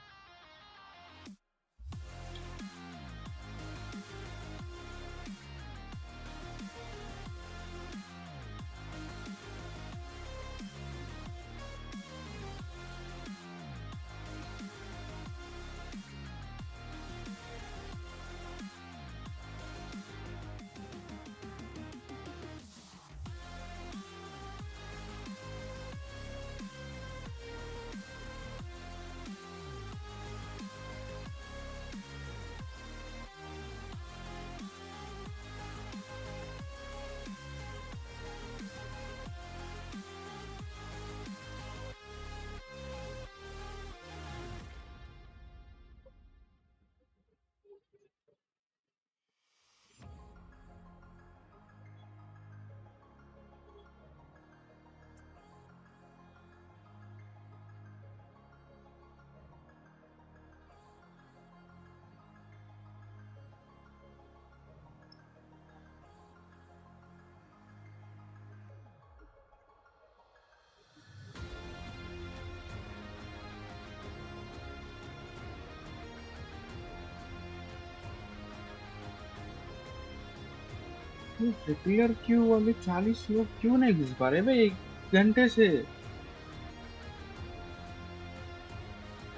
ये रेगुलर क्यू वाले 40 लोग क्यों नहीं घुस पा रहे भाई 1 घंटे से?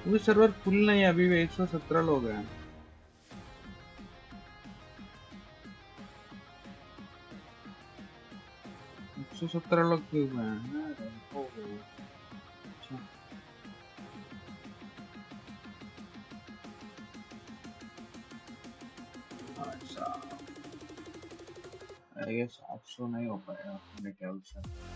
वो सर्वर फुल नहीं है, अभी भी 117 लोग हैं। 117 लोग क्यों हैं? अच्छा, अच्छा, I guess 800 नहीं हो पाएगा मेरे ख्याल से।